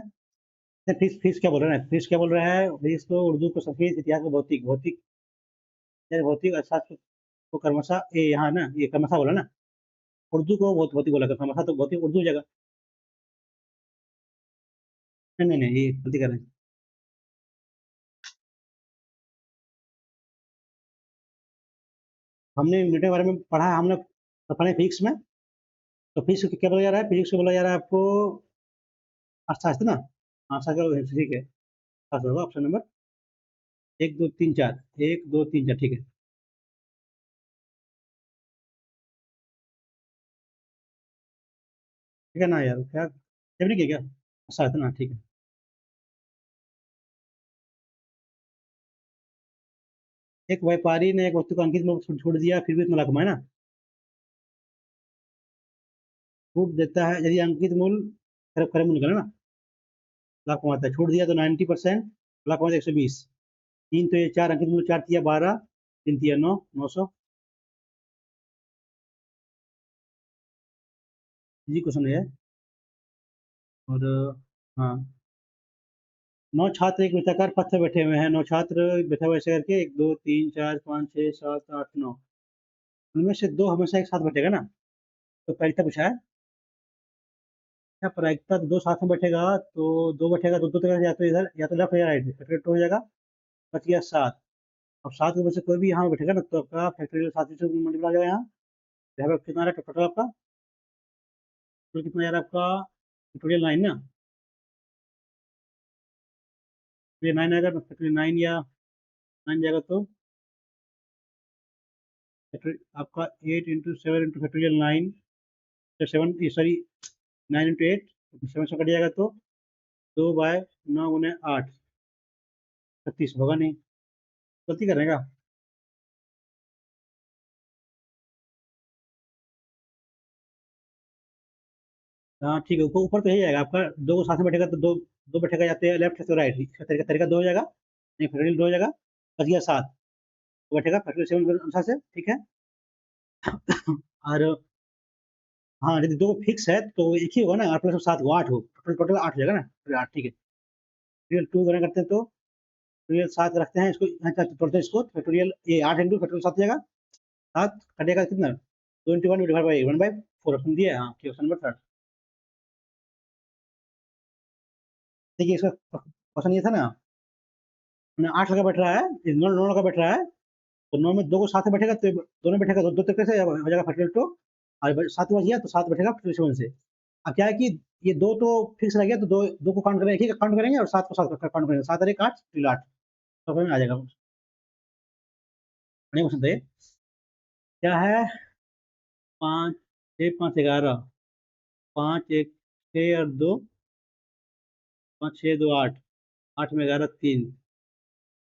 फिजिक्स फिजिक्स क्या बोल रहा है, फिजिक्स क्या बोल रहा है? फिजिक्स को उर्दू को संस्कृत इतिहास को भौतिक, भौतिक यार भौतिक अर्थशास्त्र को कर्मशा ये यहाँ ना, ये कर्मशा बोला ना, उर्दू को बहुत भौतिक बोला, कर्मशा तो भौतिक उर्दू जगह। नहीं नहीं नहीं, ये गलती कर रहे हैं। हमने न्यूटन के बारे में पढ़ा है, हम लोग तो पढ़े फिजिक्स में। तो फिजिक्स को क्या बोला जा रहा है? फिजिक्स को बोला जा रहा है आपको अर्थशास्त्र ना। हाँ शास्त्र, ठीक है, शास्त्र होगा ऑप्शन नंबर 1 2 3 4, 1 2 3 4, ठीक है। ठीक है ना यार, क्या सेव नहीं किया क्या? शास्त्र ना, ठीक है। एक व्यापारी ने एक वस्तु को अंकित मूल्य छूट दिया, फिर भी इतना लाभ कमाया ना। छूट देता है यदि अंकित मूल्य करे मूल्य निकले ना, लाभ कमाता है। छूट दिया तो 90%, लाभ कमाता है 120। तीन तो ये चार अंकित मूल्य, चार तिया 12, तीन तिया 9, 900। जी क्वेश्चन है। और हाँ, 9 छात्र एक वृत्ताकार पथ पे बैठे हुए हैं। 9 छात्र बैठे हुए ऐसे करके 1 2 3 4 5 6 7 8 9, उनमें से दो हमेशा एक साथ बैठेगा ना। तो प्रायिकता पूछा है क्या? प्रायिकता तो दो साथ में बैठेगा तो दो बैठेगा तो दो तरह, या तो इधर या तो लेफ्ट या राइट, फैक्टोरियल 2 हो जाएगा। बच गया 7। अब 7 के ऊपर से कोई भी यहाँ बैठेगा ना, तो आपका फैक्टोरियल 7 से मल्टीप्लाई हो जाएगा यहाँ। यहाँ पे कितना आ रहा है टोटल आपका? टोटल कितना आ रहा है आपका? फैक्टोरियल 9 ना, ये 9 आएगा तो फैक्टोरियल 9 या 9 जाएगा तो आपका 8 × 7 × फैक्टोरियल 9, 7 सॉरी 9 × 8, 7 से कट जाएगा तो 2/9 × 8, 36 होगा नहीं। गलती कर रहे हैं क्या? हाँ ठीक है, ऊपर ऊपर तो यही आएगा आपका। दो को साथ में बैठेगा तो दो, दो बैठेगा या तो लेफ्ट तो राइट, इसका तरीका तरीका दो हो जाएगा, नहीं फैक्टोरियल 2 हो जाएगा। बच गया 7, तो बैठेगा फैक्टोरियल 7 के अनुसार से, ठीक है। और हाँ, यदि दो फिक्स है तो एक ही होगा ना, 8 + 7 को 8 हो, टोटल टोटल 8 हो जाएगा ना, टोटल 8, ठीक है। फैक्टोरियल 2 करना करते हैं तो फैक्टोरियल 7 रखते हैं इसको, यहाँ तक तोड़ते हैं इसको, फैक्टोरियल ये 8 इंटू फैक्टोरियल 7 हो जाएगा। 7 कटेगा कितना? 21 डिवाइड बाई 1/4 ऑप्शन दिया है, हाँ ठीक, ऑप्शन नंबर 3। देखिए इसका क्वेश्चन ये था ना, 8 लड़का बैठ रहा है, 9 लड़का बैठ रहा है, तो 9 में 2 को साथ में बैठेगा तो दोनों बैठेगा तो दो तरीके से हो जाएगा फैक्टोरियल 2। और 7 बच गया तो 7 बैठेगा फैक्टोरियल 7 से। अब क्या है कि ये दो तो फिक्स रह गया, तो दो दो को काउंट करेंगे, एक ही काउंट करेंगे और 7 को 7 काउंट करेंगे, 7 और 1 8, फिर 8, तो में आ जाएगा। बढ़िया क्वेश्चन था ये। क्या है? 5 6 5 11, 5 1 6 और 2, 5 6 2 8, 8 में 11 3,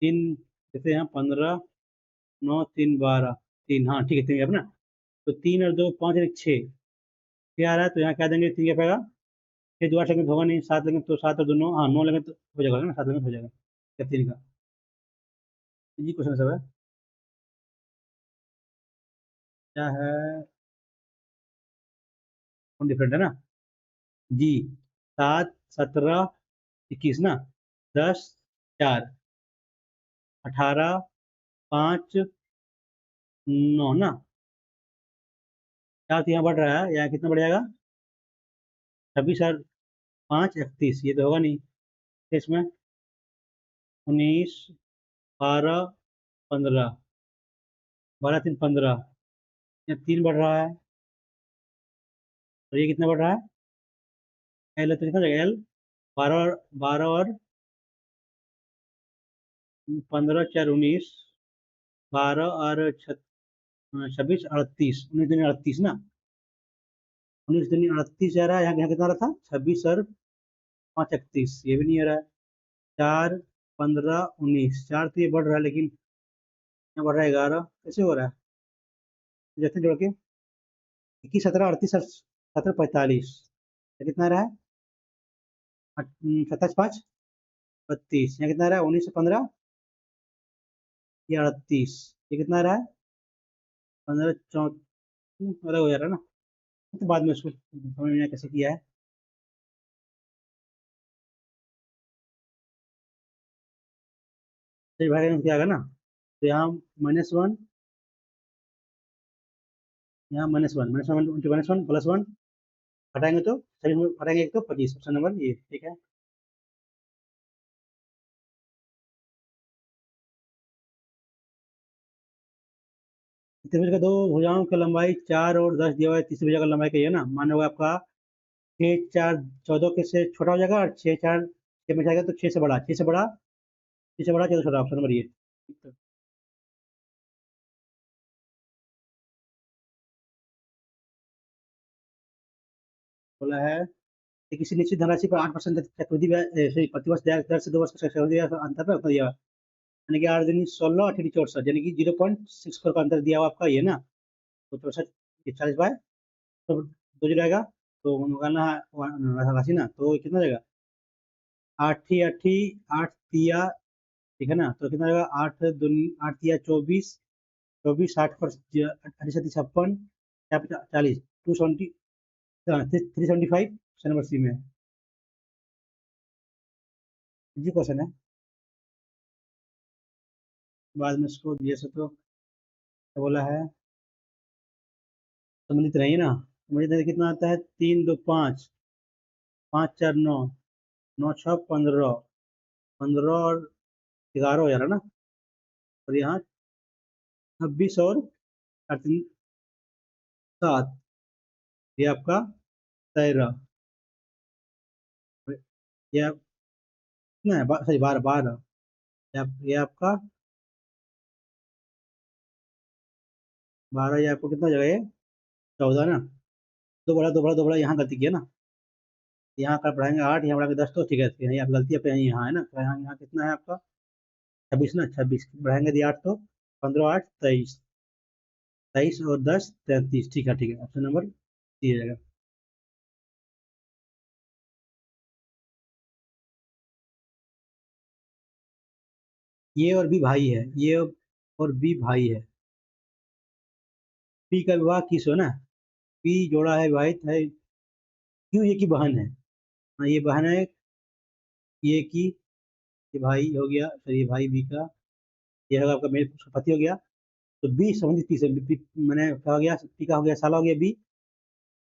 3 जैसे यहाँ 15 9 3 12, 3, हाँ ठीक है 3 अपना। तो 3 और 2 5 और 1 6, 6 आ रहा है तो यहाँ क्या देंगे? 3 क्या पाएगा? 6 2 8 लेंगे तो होगा नहीं, 7 लेंगे तो 7 और 2 9, हाँ 9 लेंगे तो हो जाएगा ना, 7 लेंगे तो हो जाएगा। क्या 3 का? ये क्वेश्चन सब है। क्या है? कौन डिफरेंट है ना? जी, 7 17 21 ना, 10 4 18 5 9 ना। 4 तो यहाँ बढ़ रहा है, यहाँ कितना बढ़ जाएगा? 26 और 5 31, ये तो होगा नहीं। इसमें 19 12 15, 12 3 15, यहाँ 3 बढ़ रहा है, और ये कितना बढ़ रहा है? एल तो कितना हो जाएगा? एल 12 और 15 4 19, 12 और 26 38, 19 दूनी 38 ना, 19 दूनी 38 जा रहा है, यहाँ यहाँ कितना रहा था? 26 और 5 31, ये भी नहीं आ रहा है। 4 15 19 4 तो ये बढ़ रहा है, लेकिन यहाँ बढ़ रहा है 11, कैसे हो रहा है? जैसे जोड़ के 21 17 38 17 45, कितना रहा है? 27 5 32, यहाँ कितना रहा है? 19 से 15 ये 38, ये कितना रहा है? 15 34, अलग हो जा रहा है ना, तो बाद में उसको समझ में आया कैसे किया है। तो भाई क्या आएगा ना, तो यहाँ -1, यहाँ -1 +1 हटाएंगे तो सभी में हटाएंगे एक तो 25, ऑप्शन नंबर ये ठीक है। त्रिभुज का दो भुजाओं की लंबाई 4 और 10 दिया हुआ है, तीसरी भुजा का लंबाई का ये ना, मान लो आपका 6 4 14 के से छोटा हो जाएगा, और 6 4 6 में जाएगा तो 6 से बड़ा, 6 से बड़ा, 6 से बड़ा 14 छोटा, ऑप्शन नंबर ये। बोला है कि किसी निश्चित धनराशि पर 8% चक्रवृद्धि ब्याज प्रतिवर्ष ब्याज दर से 2 वर्ष का चक्रवृद्धि ब्याज अंतर पर उतना दिया हुआ है। यानी कि 8 दूनी 16 8 64, यानी कि 0.64 का अंतर दिया हुआ आपका ये ना, तो 64 40 बाय तो दो जो रहेगा, तो निकालना है राशि ना, तो कितना जाएगा? आठी आठी आठ तिया, ठीक है ना, तो कितना जाएगा? 8 तिया 24, 24 8 पर 56 40 270 375, ऑप्शन नंबर सी में है। जी क्वेश्चन है, बाद में इसको दिए से तो क्या बोला है, संबंधित रहिए ना, संबंधित कितना आता है? 3 2 5 5 4 9 9 6 15 15 और 11 हो जा रहा है ना, और यहाँ 26 और 7, ये आपका 13, ये आप कितना है? सॉरी 12 12, ये आपका 12, ये आपको कितना हो जाएगा? ये 14 ना, दो बड़ा यहाँ गलती किया ना, यहाँ का बढ़ाएंगे 8, यहाँ बढ़ाएंगे 10, तो ठीक है, यहाँ आप गलती है यहाँ है ना, तो यहाँ यहाँ कितना है आपका? 26 ना, 26 बढ़ाएंगे दिए 8 तो 15 8 23, 23 और 10 33, ठीक है, ऑप्शन नंबर सी हो जाएगा। ये और बी भाई है, ये और बी भाई है, पी का विवाह किस हो ना, पी जोड़ा है, विवाहित है, क्यों ये की बहन है, हाँ ये बहन है, ये की, ये भाई हो गया, फिर ये भाई बी का, ये होगा आपका मेरे उसका पति हो गया, तो बी संबंधित पी से मैंने क्या हो गया, पी का हो गया साला, हो गया बी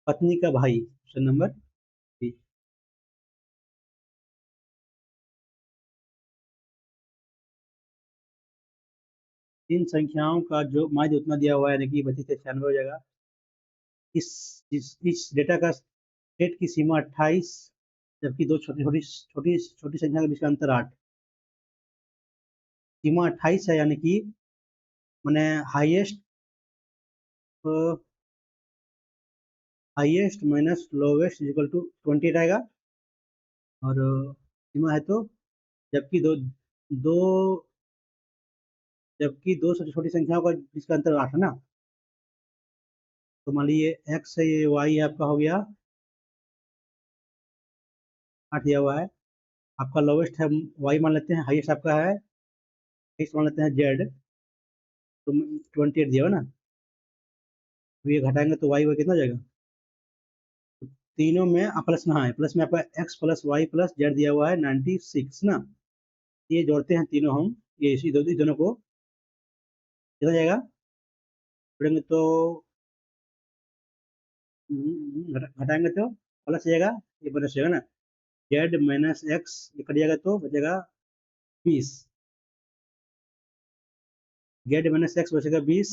पत्नी का भाई, ऑप्शन नंबर बी। इन संख्याओं का जो माध्य उतना दिया हुआ है, यानी कि 32 से 96 हो जाएगा। इस डेटा का सेट की सीमा 28, जबकि दो छोटी छोटी छोटी छोटी संख्या के बीच का अंतर 8, सीमा 28 है, यानी कि मैंने highest highest minus lowest equal to 28 आएगा, और सीमा है तो, जबकि दो दो जबकि दो छोटी छोटी संख्याओं का बीच का अंतर 8 है ना, तो मान लीजिए एक्स है, ये वाई आपका हो गया 8 दिया हुआ है, आपका लोवेस्ट है वाई मान लेते हैं, हाईएस्ट आपका है एक्स मान लेते हैं जेड, तो 28 दिया हुआ ना, तो ये घटाएंगे तो वाई वाई कितना हो जाएगा? तो तीनों में प्लस में, हाँ प्लस में आपका X plus Y plus Z दिया हुआ है 96 ना, ये जोड़ते हैं तीनों हम, ये इसी दोनों को कितना जाएगा, जोड़ेंगे तो घटाएंगे तो प्लस जाएगा, ये प्लस जाएगा ना, जेड माइनस एक्स ये कट जाएगा तो बचेगा 20, जेड माइनस एक्स बचेगा 20,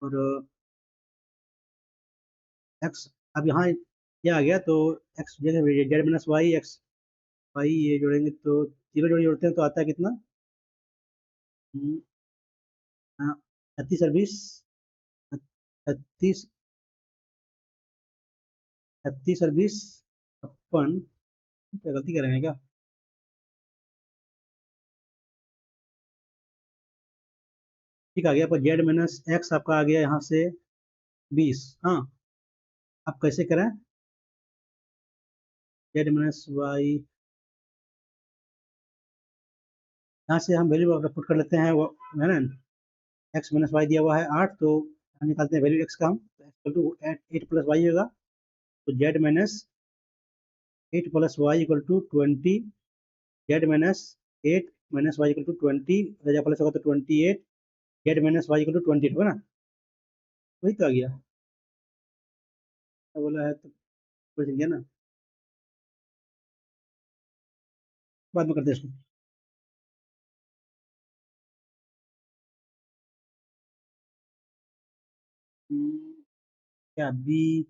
और एक्स, अब यहाँ क्या आ गया, तो एक्स जगह Z minus Y X Y ये जोड़ेंगे तो जीरो जोड़ते हैं तो आता है कितना? 36 और 20, 36 36 और 20 56, क्या गलती करेंगे क्या? ठीक आ गया आपका जेड माइनस एक्स आपका आ गया यहाँ से 20। हाँ, आप कैसे करें? जेड माइनस वाई, यहाँ से हम वैल्यू पुट कर लेते हैं, वो है ना, एक्स माइनस वाई दिया हुआ है 8, तो हम निकालते हैं वैल्यू एक्स का, हम इक्वल टू 8 प्लस वाई होगा, तो Z minus 8 plus Y equal to 20, Z minus 8 minus Y equal to 20, plus होगा तो 28, Z minus Y equal to 28 होगा ना, वही तो आ गया, क्या बोला है तो कुछ गया ना, बाद में करते हैं इसको। क्या बी,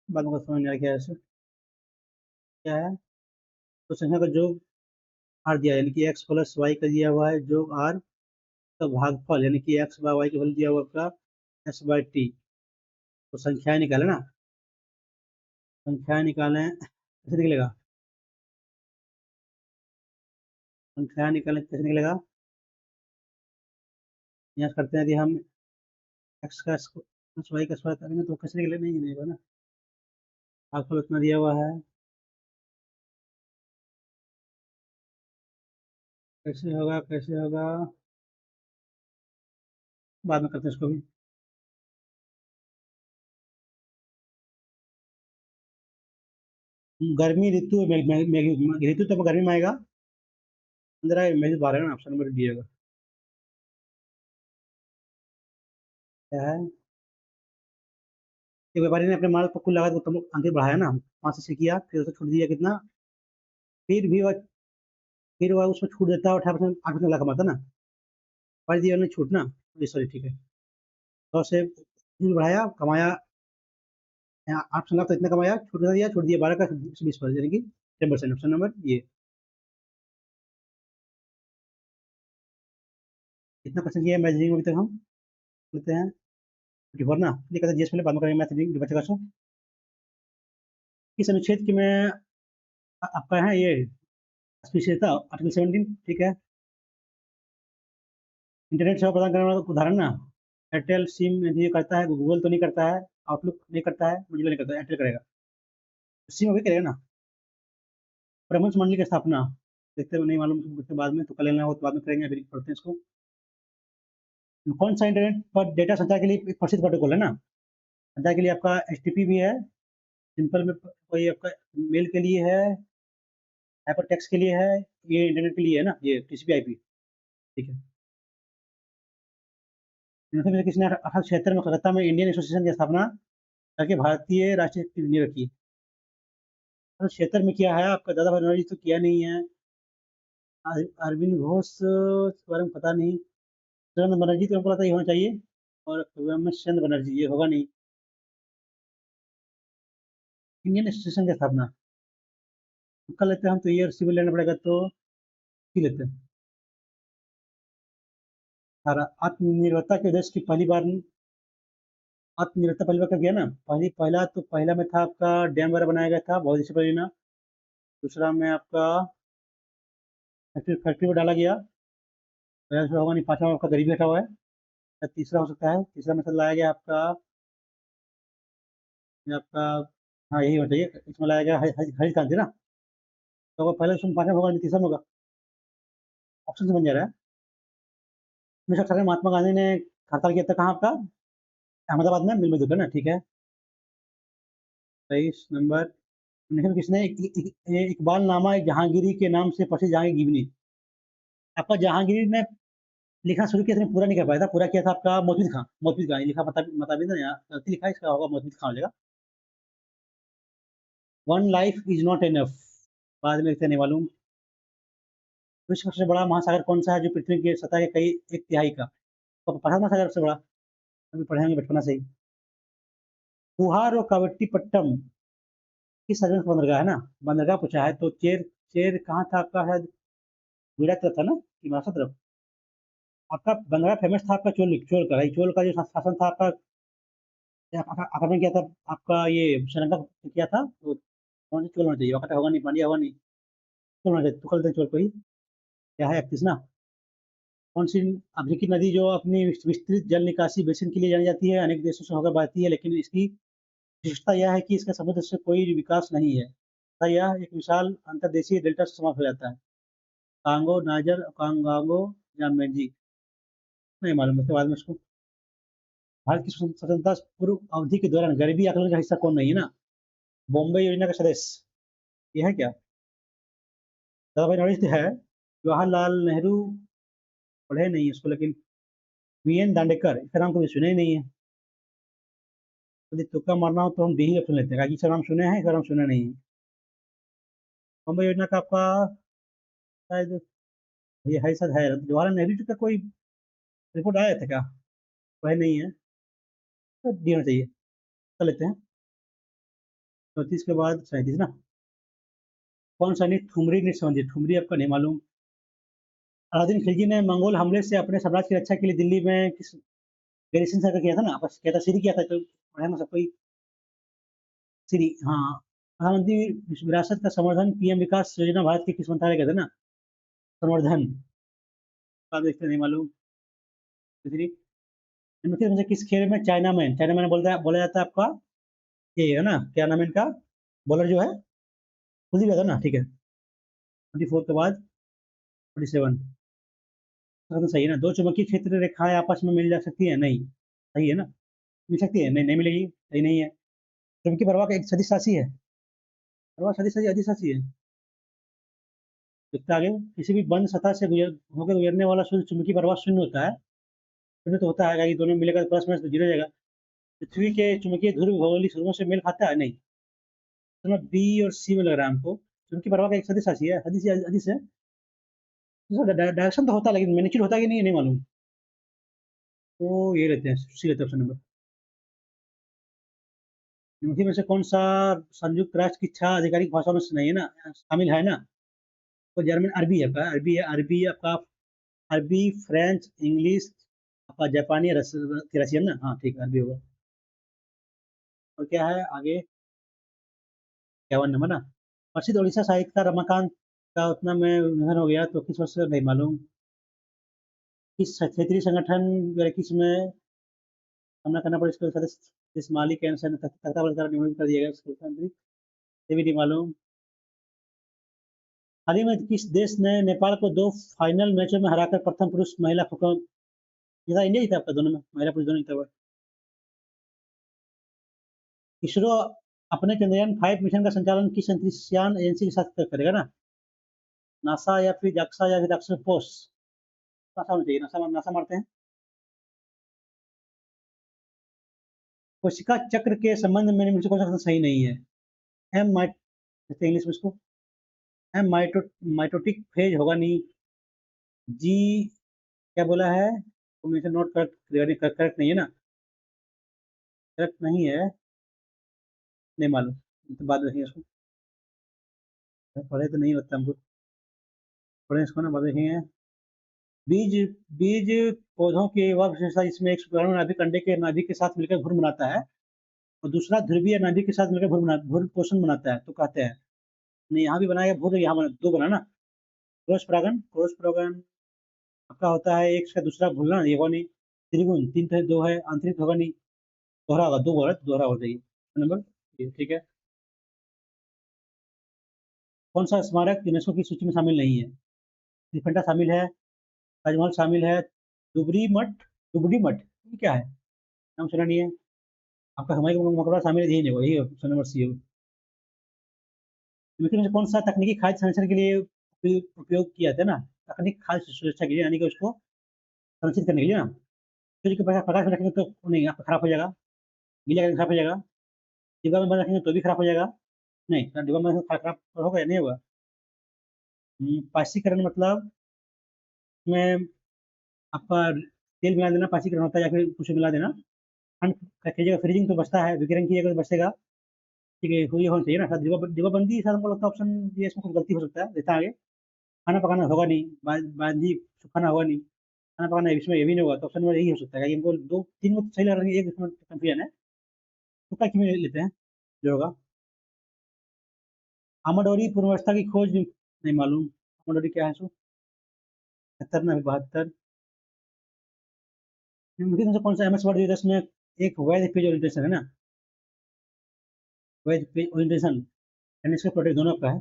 बाद में समझ नहीं आया क्या है इससे, क्या है, तो संख्या का जो आर दिया है, यानी कि एक्स प्लस वाई का दिया हुआ है जो आर का भागफल, यानी कि एक्स बाय वाई का वैल्यू दिया हुआ आपका एस बाय टी, तो संख्याएं निकाले ना, संख्याएं निकालें कैसे निकलेगा, संख्याएं निकालें कैसे निकलेगा, यहाँ से करते हैं, यदि हम एक्स का प्लस वाई का स्क्वायर करेंगे तो कैसे निकलेगा, नहीं निकलेगा ना, भागफल उतना दिया हुआ है, कैसे होगा कैसे होगा, बाद में करते हैं इसको भी। गर्मी ऋतु ऋतु तो गर्मी में आएगा, 15 में 12 ना, ऑप्शन नंबर डी होगा, क्या है, एक व्यापारी ने अपने माल पर कुल लागत को अंकित बढ़ाया ना, 5 से किया, फिर उसे छूट दिया कितना, फिर भी वह फिर वह उसमें छूट देता है 18%, 8% लाख कमाता ना, बढ़ दिया उन्होंने छूट ना, ये सॉरी ठीक है, 100 से बढ़ाया कमाया, 8 लाख तो इतना कमाया, छूट दिया 12 का 20%, यानी कि 10%, ऑप्शन नंबर ये, कितना परसेंट किया मैथ रीडिंग अभी तक हम लेते हैं 24 ना, ये कहते हैं जीएस पहले, बाद में करेंगे मैथ रीडिंग बचेगा सो। इस अनुच्छेद की में आपका है ये स्पीशीज था आर्टिकल 17, ठीक है, इंटरनेट सेवा प्रदान करने वाला उदाहरण ना, एयरटेल सिम ये करता है, गूगल तो नहीं करता है, आउटलुक नहीं करता है, मुझे नहीं करता है, एयरटेल करेगा, सिम अभी करेगा ना, प्रबंध मंडली की स्थापना, देखते हुए नहीं मालूम उसके बाद में, तो कल लेना हो तो बाद में करेंगे, अभी पढ़ते हैं इसको। कौन सा इंटरनेट पर डेटा संचार के लिए एक प्रसिद्ध प्रोटोकॉल है ना, संचार के लिए आपका एचटीटीपी भी है, सिंपल में कोई आपका मेल के लिए है, हाइपर टेक्स्ट के लिए है, ये इंटरनेट के लिए है ना, ये टीसीपी आईपी, ठीक है। किसने 1876 में कलकत्ता में इंडियन एसोसिएशन की स्थापना करके भारतीय राष्ट्रीय की नींव रखी, 1876 में किया है, आपका दादा भाई नौरोजी तो किया नहीं है, अरविंद घोष के बारे में पता नहीं, चंद्र बनर्जी तो हमको लगता है ये होना चाहिए, और चंद्र बनर्जी ये होगा नहीं, इंडियन एसोसिएशन की स्थापना कर लेते हैं हम, तो ये सिविल लेना पड़ेगा तो पी लेते हैं। और आत्मनिर्भरता के उद्देश्य की पहली बार, आत्मनिर्भरता पहली बार कब किया ना, पहला में था आपका डैम वगैरह बनाया गया था बहुत अच्छी परियोजना, दूसरा में आपका फैक्ट्री फैक्ट्री में डाला गया, पहला होगा नहीं, पांचवा में आपका गरीबी हटा हुआ है, या तीसरा हो सकता है, तीसरा में लाया गया आपका, ये आपका, हाँ यही होना चाहिए, इसमें लाया गया हरित क्रांति ना, तो अगर पहले उसमें पांचवा होगा नहीं, तीसरा में होगा, ऑप्शन से बन जा रहा है। 1918 में महात्मा गांधी ने हड़ताल किया था कहाँ आपका, अहमदाबाद में मिल मजदूर का ना, ठीक है। 23 नंबर, किसने इकबाल नामा जहांगीरी के नाम से प्रसिद्ध जहांगीर गिवनी, आपका जहांगीर ने लिखना शुरू किया था, पूरा नहीं कर पाया था, पूरा किया था आपका मोहम्मद खां, मोहम्मद खां लिखा, मतलब ना यहाँ गलती लिखा है, इसका होगा मोहम्मद खां हो जाएगा। One life is not enough, बाद में लिखते नहीं मालूम। विश्व का सबसे बड़ा महासागर कौन सा है जो पृथ्वी की सतह के कई एक तिहाई का, तो पढ़ा महासागर सबसे बड़ा, अभी पढ़ेंगे बचपना से ही। फुहार और कावट्टीपट्टम किस सार्वजनिक बंदरगाह है ना, बंदरगाह पूछा है, तो चेर, चेर कहाँ था आपका, है गुजरात का था ना कि महाराष्ट्र तरफ, आपका बंदरगाह फेमस था आपका चोल चोल का, भाई चोल का जो शासन था आपका, आक्रमण किया था आपका ये श्रीलंका पे किया था, तो कौन सा चोल होना चाहिए, वक्त होगा नहीं, पांड्या होगा नहीं, चोल होना चाहिए, तो कल चोल को ही, क्या है 31 ना, कौन सी अफ्रीकी नदी जो अपनी विस्तृत जल निकासी बेसिन के लिए जानी जाती है, अनेक देशों से होकर बहती है, लेकिन इसकी विशेषता यह है कि इसका समुद्र से कोई विकास नहीं है तथा यह एक विशाल अंतर्देशीय डेल्टा से समाप्त हो जाता है। कांगो, नाइजर, कांगांगो या मेंजी, नहीं मालूम, उसके बाद में उसको भारत की स्वतंत्रता पूर्व अवधि के दौरान गरीबी आकलन का हिस्सा कौन नहीं है ना? बॉम्बे योजना का सदस्य ये है क्या? दादा भाई नॉलेज है। जवाहरलाल नेहरू पढ़े नहीं इसको, लेकिन वी एन दांडेकर, इसका नाम कभी सुने ही नहीं है। यदि तुक्का मारना हो तो हम डी ही ऑप्शन लेते हैं, क्योंकि इसका नाम सुने हैं, इसका नाम सुना नहीं है। बॉम्बे योजना का आपका शायद ये है, शायद है जवाहरलाल नेहरू जी का कोई रिपोर्ट आया था क्या? वह नहीं है, तो डी होना चाहिए। कर लेते हैं। 34 के बाद 37 ना? कौन सा नहीं? ठुमरी नहीं समझिए, ठुमरी आपका नहीं मालूम। अलाउद्दीन खिलजी ने मंगोल हमले से अपने साम्राज्य की रक्षा के लिए दिल्ली में किस गैरिसन सर्कल किया था ना? बस किया था, सीरी किया था, तो पढ़ा ना सब कोई। सीरी, हाँ। प्रधानमंत्री विरासत का संवर्धन पीएम विकास योजना भारत के किस मंत्रालय का था ना? संवर्धन का देखते नहीं मालूम। तीसरी, निम्नलिखित में से किस खेल में चाइना मैन बोला जाता है आपका? ये है ना, क्या नाम है इनका? बॉलर जो है, खुद ही था ना, ठीक है। 24 के बाद 47, तो सही है ना? दो चुंबकीय क्षेत्र रेखाएं आपस में मिल जा सकती है? नहीं, सही है ना? मिल सकती है? नहीं, नहीं मिलेगी, सही नहीं है। चुंबकीय प्रवाह का एक सदिश राशि है, प्रवाह सदिश राशि अदिश राशि है। देखते आगे, किसी भी बंद सतह से होकर गुजरने वाला शुद्ध चुंबकीय प्रवाह शून्य होता है। शून्य तो होता है कि दोनों मिलेगा तो प्लस माइनस तो जीरो जाएगा। पृथ्वी के चुंबकीय ध्रुव भौगोलिक ध्रुवों से मेल खाता है? नहीं। तो बी और सी में लग रहा है हमको। चुंबकीय प्रवाह का एक सदिश राशि है, हदिश हदिश है। डायरेक्शन तो होता है, लेकिन मैग्नीट्यूड होता है कि नहीं, नहीं मालूम। तो ये लेते हैं, सी लेते हैं ऑप्शन नंबर। निम्नलिखित में से कौन सा संयुक्त राष्ट्र की 6 आधिकारिक भाषाओं में से नहीं है ना, शामिल है ना? तो जर्मन, अरबी है आपका, अरबी है, अरबी आपका, अरबी, फ्रेंच, इंग्लिश, आपका जापानी, रसियन ना? हाँ ठीक है, अरबी होगा। और क्या है आगे? 51 नंबर ना? प्रसिद्ध उड़ीसा साहित्यकार रमाकांत का उतना में निधन हो गया, तो किस वर्ष का नहीं मालूम। किस क्षेत्रीय संगठन किस में सामना करना पड़ा इसको सदस्य इस मालिक के अनुसार तख्ता बरकरार नियमित कर दिया गया उसको मंत्री, ये भी नहीं मालूम। हाल ही में किस देश ने नेपाल को 2 फाइनल मैचों में हराकर प्रथम पुरुष महिला खो, जीता? इंडिया जीता आपका, दोनों में महिला पुरुष दोनों जीता हुआ। इसरो अपने चंद्रयान 5 मिशन का संचालन किस अंतरिक्ष यान एजेंसी के साथ करेगा ना? नासा या फिर जाक्सा या फिर दक्षिण पोस्ट? नासा होना चाहिए, नासा नासा मारते हैं। कोशिका चक्र के संबंध में निम्न में से कौन सा सही नहीं है? एम माइट, इंग्लिश में इसको एम माइटोटिक फेज होगा नहीं। जी, क्या बोला है? कॉम्बिनेशन नॉट करेक्ट, करेक्ट नहीं है ना? करेक्ट नहीं है, नहीं मालूम, तो बाद में देखेंगे इसको। पढ़े तो नहीं लगता हमको, पढ़े इसको ना, बाद में देखेंगे। बीज बीज पौधों की वह विशेषता जिसमें एक शुक्राणु नाभिक अंडे के नाभिक के साथ मिलकर भ्रूण बनाता है और दूसरा ध्रुवीय नाभिक के साथ मिलकर भ्रूण पोषण बनाता है, तो कहते हैं। नहीं, यहाँ भी बनाया भ्रूण, यहाँ बना, दो बना ना। क्रॉस परागण आपका होता है एक से दूसरा भूलना, ये होगा नहीं। त्रिगुण, 3 तो 2 है, आंतरिक होगा नहीं, दोहरा होगा, 2 होगा तो दोहरा हो जाएगी नंबर। ठीक है। कौन सा स्मारक यूनेस्को की सूची में शामिल नहीं है? एलिफेंटा शामिल है, ताजमहल शामिल है, दुबरी मठ, दुबरी मठ, ये क्या है? नाम सुना नहीं है। आपका हमारे मकबरा शामिल है, यही नहीं होगा, यही ऑप्शन नंबर सी होगा। लेकिन कौन सा तकनीकी खाद्य संरक्षण के लिए उपयोग किया जाता है ना? तकनीक खाद्य सुरक्षा के लिए, यानी कि उसको संरक्षित करने के लिए ना। फिर प्रकाश में रखेंगे तो नहीं, आपका खराब हो जाएगा, गीला करके खराब हो जाएगा। डिब्बा में बंद रखेंगे तो भी खराब हो जाएगा। नहीं, डिब्बा में खराब होगा या नहीं होगा? पाशीकरण मतलब में आपका तेल मिला देना पाशीकरण होता है, या फिर कुछ मिला देना। ठंड कीजिएगा, फ्रीजिंग तो बचता है, विकिरण कीजिएगा तो बचेगा। ठीक है, ये होना चाहिए ना, शायद डिब्बा बंदी, शायद हमको लगता है ऑप्शन ये, इसमें कुछ गलती हो सकता है, देखता है आगे। खाना पकाना होगा नहीं, बांधी सुखाना होगा नहीं, खाना पकाना इसमें ये भी नहीं होगा, तो ऑप्शन में यही हो सकता है कि इनको 2 3 में सही लग रहा है, एक इसमें कंफ्यूजन है। तो क्या क्यों लेते हैं जो होगा? आमाडोरी पूर्वावस्था की खोज नहीं मालूम। आमाडोरी क्या है सो? 71 ना 72? निम्नलिखित में से कौन सा एमएस वर्ड है इसमें एक वेब पेज ओरिएंटेशन है ना, वेब पेज ओरिएंटेशन यानी इसका प्रोडक्ट दोनों का है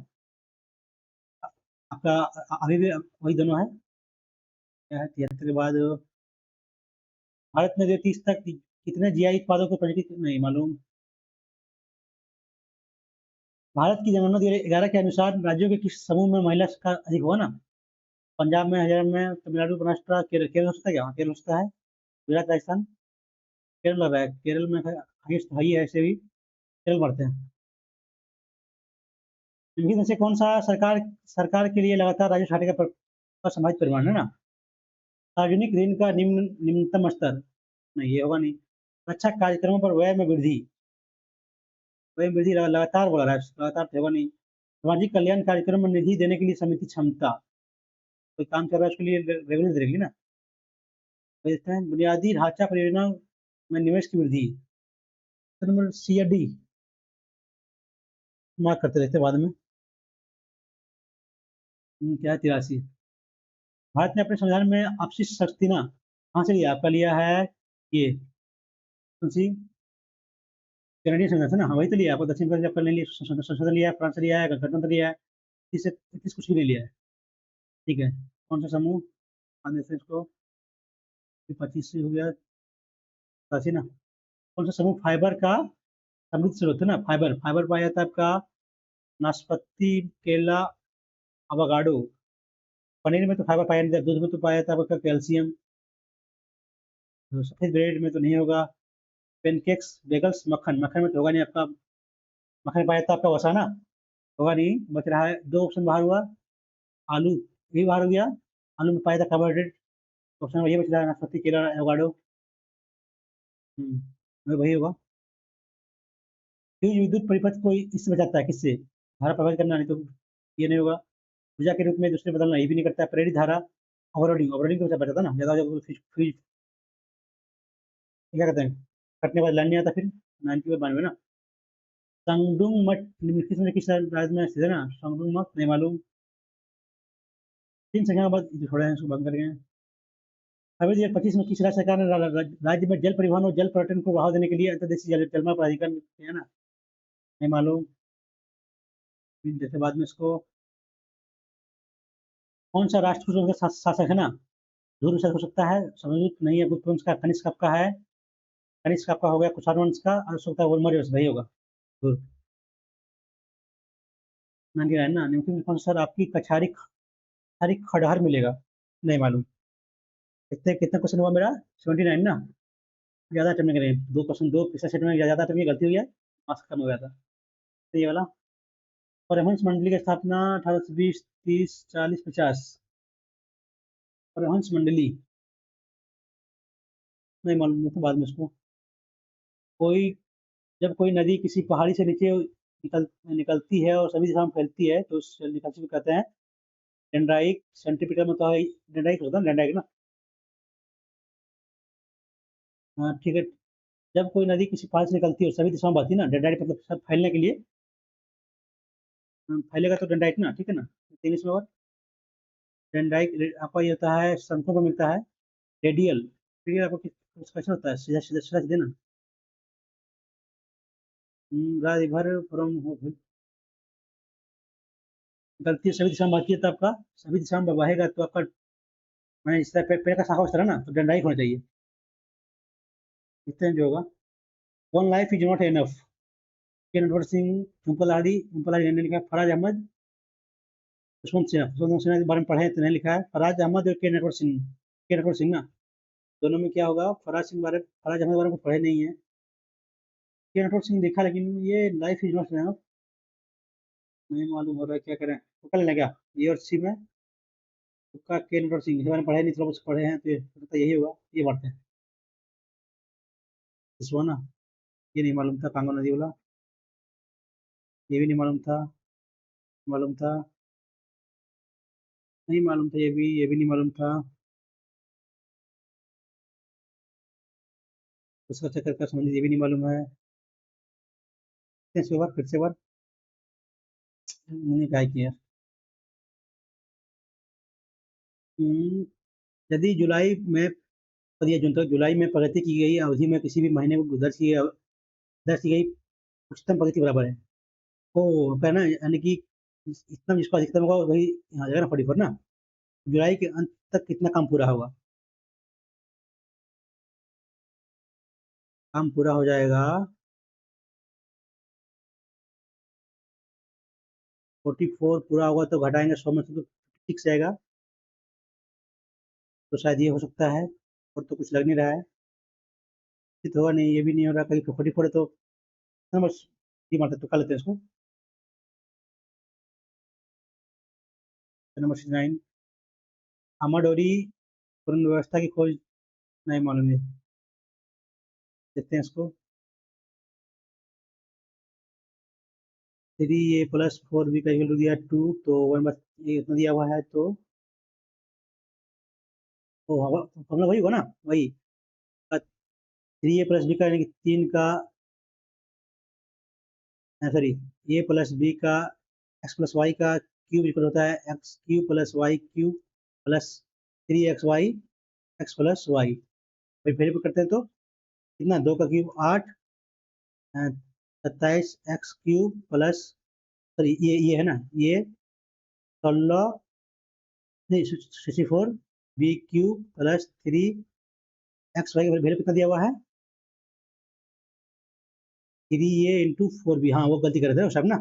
आपका अभी भी वही दोनों है। क्या है 73 के बाद भारत में जो 30 तक कितने जीआई उत्पादों को पंजीकृत नहीं मालूम। भारत की जनगणना 2011 के अनुसार राज्यों के किस समूह में महिला का अधिक हुआ ना, पंजाब में, हरियाणा में, तमिलनाडु, महाराष्ट्र, केरल, केरल हो सकता है क्या, हाँ, केरल हो सकता है, गुजरात, राजस्थान, केरल लग रहा है, केरल में हाईएस्ट हाई है ऐसे भी, केरल बढ़ते हैं। इनमें से कौन सा सरकार सरकार के लिए लगातार राजस्व घाटे का संभावित परिमाण है ना, सार्वजनिक ऋण का निम्नतम स्तर, नहीं ये होगा नहीं, रक्षा कार्यक्रमों पर व्यय में वृद्धि, व्यय में वृद्धि लगातार बढ़ रहा है, लगातार तो होगा नहीं, सामाजिक कल्याण कार्यक्रम में निधि देने के लिए समिति क्षमता, कोई काम कर रहा है उसके लिए रेगुलर देगी ना, तो देखते हैं बुनियादी ढांचा परियोजना में निवेश की वृद्धि, तो नंबर सी या डी मार्क करते रहते हैं बाद में। क्या है 83, भारत ने अपने संविधान में आपसी शक्ति ना कहाँ से लिया, आपका लिया है ये कौन सी, कैनेडियन संविधान से ना, हाँ वही तो लिया है आपको, दक्षिण अफ्रीका आपका नहीं लिया, संशोधन लिया है, फ्रांस से लिया है, गणतंत्र लिया है, इससे इक्कीस कुछ भी नहीं लिया है। ठीक है, कौन सा समूह आने से इसको 25 से हो गया 87 ना, कौन सा समूह फाइबर का समृद्ध स्रोत है ना, फाइबर फाइबर पाया जाता है आपका नाशपाती, केला, अवागाडो, पनीर में तो फाइबर पाया नहीं जाता, दूध में तो पाया जाता है आपका कैल्शियम, तो सफेद ब्रेड में तो नहीं होगा, पेनकेक्स, बेगल्स, मक्खन, मक्खन में तो होगा नहीं आपका, मक्खन में पाया जाता है आपका वसा ना, होगा नहीं, बच रहा है दो ऑप्शन बाहर हुआ, आलू ये बाहर हो गया, आलू में पाया जाता कार्बोहाइड्रेट, ऑप्शन वही बच रहा है नाशपाती, केला, एवोकाडो, वही होगा। फ्यूज विद्युत परिपथ को इससे बचाता है किससे, धारा प्रभावित करना, नहीं तो ये नहीं होगा, ऊर्जा के रूप में दूसरे बदलना ये भी नहीं करता है, प्रेरित धारा, ओवरलोडिंग, ओवरलोडिंग तो बचाता है ना, ज्यादा जब फ्यूज क्या कहते हैं, कटने के बाद लाइन नहीं आता फिर 90 और 92 ना, संगडुंग मठ निम्नलिखित में किस राज्य में स्थित है ना, संगडुंग मठ नहीं मालूम, तीन संख्या के बाद जो छोड़े हैं उसको बंद कर गए हैं। अभी 2025 में किस राज्य सरकार ने राज्य में जल परिवहन और जल पर्यटन को बढ़ावा देने के लिए अंतर्देशीय जलमार्ग प्राधिकरण किया है ना, नहीं मालूम, जैसे बाद में इसको कौन सा राष्ट्र का शासक है ना, ध्रुव शासक हो सकता है, समुद्रगुप्त नहीं है, गुप्त वंश का, कनिष्क का है, कनिष्क आपका हो गया कुषाण वंश का, और सकता है मौर्य वंश वही होगा, ध्रुव 99 ना, निम्नलिखित में कौन सा आपकी कछारी कछारी खडहर मिलेगा, नहीं मालूम, कितने कितना क्वेश्चन हुआ मेरा 79 ना, ज्यादा अटेम्प्ट नहीं करें, दो क्वेश्चन दो पिछला सेट में ज्यादा अटेम्प्ट गलती हुई है, मार्क्स कम हो गया था, तो ये वाला, परमहंस मंडली की स्थापना 1820, 30, 40, 50, परमहंस मंडली नहीं मालूम था बाद में इसको, कोई जब कोई नदी किसी पहाड़ी से नीचे निकलती है और सभी दिशा में फैलती है तो उस निकासी को कहते हैं डेंड्राइक, सेंट्रीपिटल में तो है डेंड्राइक होता है डेंड्राइक ना, हाँ ठीक है, जब कोई नदी किसी पहाड़ से निकलती है और सभी दिशाओं में बहती है ना, डेंड्राइट मतलब सब फैलने के लिए, फैलेगा तो डेंड्राइट ना, ठीक है ना, इंग्लिश में और डेंड्राइट आपका ये होता है शंखों को मिलता है, रेडियल, रेडियल आपको कैसे होता है, सीधा सीधा सीधा सीधे ना, रात भर फ्रॉम निकलती है सभी दिशा में बहती है तो आपका सभी दिशा में बहेगा तो आपका, मैंने इस तरह पेड़ का शाखा उस तरह ना, तो डेंड्राइट होना चाहिए, इतने जो होगा। One life is not enough, के नटवर सिंह, झुंपल आड़ी ने लिखा है, फराज अहमद, खुशवंत सिन्हा के बारे में पढ़े तो नहीं लिखा है, फराज अहमद और के नटवर सिंह ना, दोनों में क्या होगा, फराज अहमद के बारे में पढ़े नहीं है, के नटवर सिंह लिखा, लेकिन ये लाइफ इज नॉट एनफ नहीं मालूम हो रहा है, क्या करें, तो कर लेना क्या, ये और सी में तुक्का, के नटवर सिंह इसके बारे में पढ़े नहीं, थोड़ा बहुत पढ़े हैं तो तो यही होगा, ये पढ़ते हैं, ना, ये नहीं मालूम था, कांगो नदी वाला, ये भी नहीं मालूम था, मालूम था, नहीं मालूम था, ये भी नहीं मालूम था, उसका चक्कर का संबंधित ये भी नहीं मालूम है, फिर से बार मैंने क्या किया, हम्म, यदि जुलाई में दिया जून तक, जुलाई में प्रगति की गई अवधि में किसी भी महीने को दर्ज की गई उच्चतम प्रगति बराबर है। ओ है ना, यानी कि इतना जिसका अधिकतम होगा वही यहाँ आ जाएगा ना 44 ना। जुलाई के अंत तक कितना काम पूरा होगा? काम पूरा हो जाएगा 44 पूरा होगा तो घटाएंगे 100 में से तो 6 जाएगा। तो शायद ये हो सकता है, और तो कुछ लग नहीं रहा है। ये तो होगा नहीं, ये भी नहीं हो रहा, कहीं 44 है तो नंबर ये मारते तो कर लेते हैं इसको। नंबर 69, आमाडोरी पूर्ण व्यवस्था की खोज नहीं मालूम है, देखते हैं इसको। 3a + 4b का इक्वल टू दिया 2, तो 1 बस ये इतना दिया हुआ है तो वो होगा, फॉर्मूला वही होगा ना, वही 3a + b का यानी कि 3 का, सॉरी, a + b का x + y का क्यूब इक्वल होता है x³ + y³ plus 3xy x + y। फिर वेरीफाई करते हैं तो कितना, 2 का क्यूब 8, 27x³ प्लस, सॉरी ये है ना, ये 16, नहीं 64b³ प्लस 3xy का वैल्यू कितना दिया हुआ है, 3a × 4b। हाँ वो गलती कर रहे थे सब ना,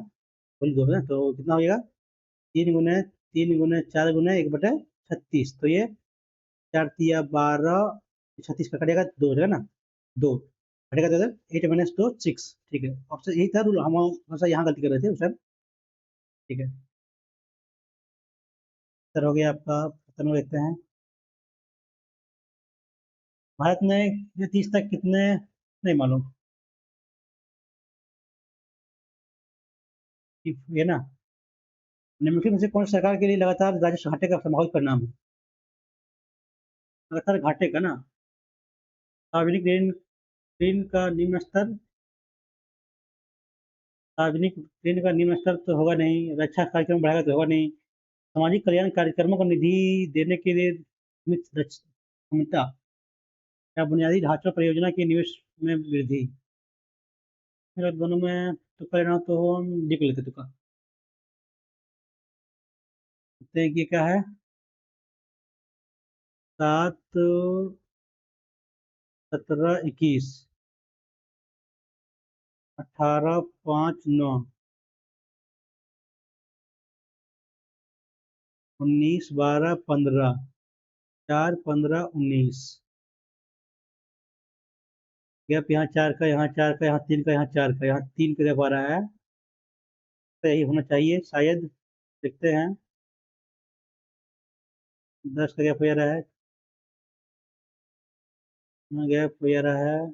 बोल दो ना, तो कितना हो जाएगा, 3 × 3 × 4 × 1/36, तो ये 4 तिया 12, 36 का कटेगा 2 हो जाएगा ना, 2 कटेगा तो 8 - 2 6। ठीक है, ऑप्शन यही था, रूल हम थोड़ा सा यहाँ गलती कर रहे थे सर। ठीक है, सर हो गया आपका, खत्म हो, देखते हैं। भारत में 30 तक कितने, नहीं मालूम, ये ना, निम्नलिखित में से कौन सी सरकार के लिए लगातार राजस्व घाटे का समावेश परिणाम है? लगातार घाटे का ना, सार्वजनिक ऋण, ऋण का निम्न स्तर, सार्वजनिक ऋण का निम्न स्तर तो होगा नहीं, रक्षा कार्यक्रम बढ़ाएगा तो होगा नहीं, सामाजिक कल्याण कार्यक्रमों को निधि देने के लिए सीमित क्षमता, या बुनियादी ढांचा परियोजना के निवेश में वृद्धि। अगर दोनों में तुक्का लेना हो तो हम लिख लेते तुक्का, देखते हैं कि ये क्या है, 7, 17, 21, 18, 5, 9, 19, 12, 15, 4, 15, 19। गैप यहाँ 4 का, यहाँ 4 का, यहाँ 3 का, यहाँ 4 का, यहाँ 3 का गैप आ रहा है, तो यही होना चाहिए शायद, देखते हैं। 10 का गैप हो जा रहा है, यहाँ गैप हो जा रहा है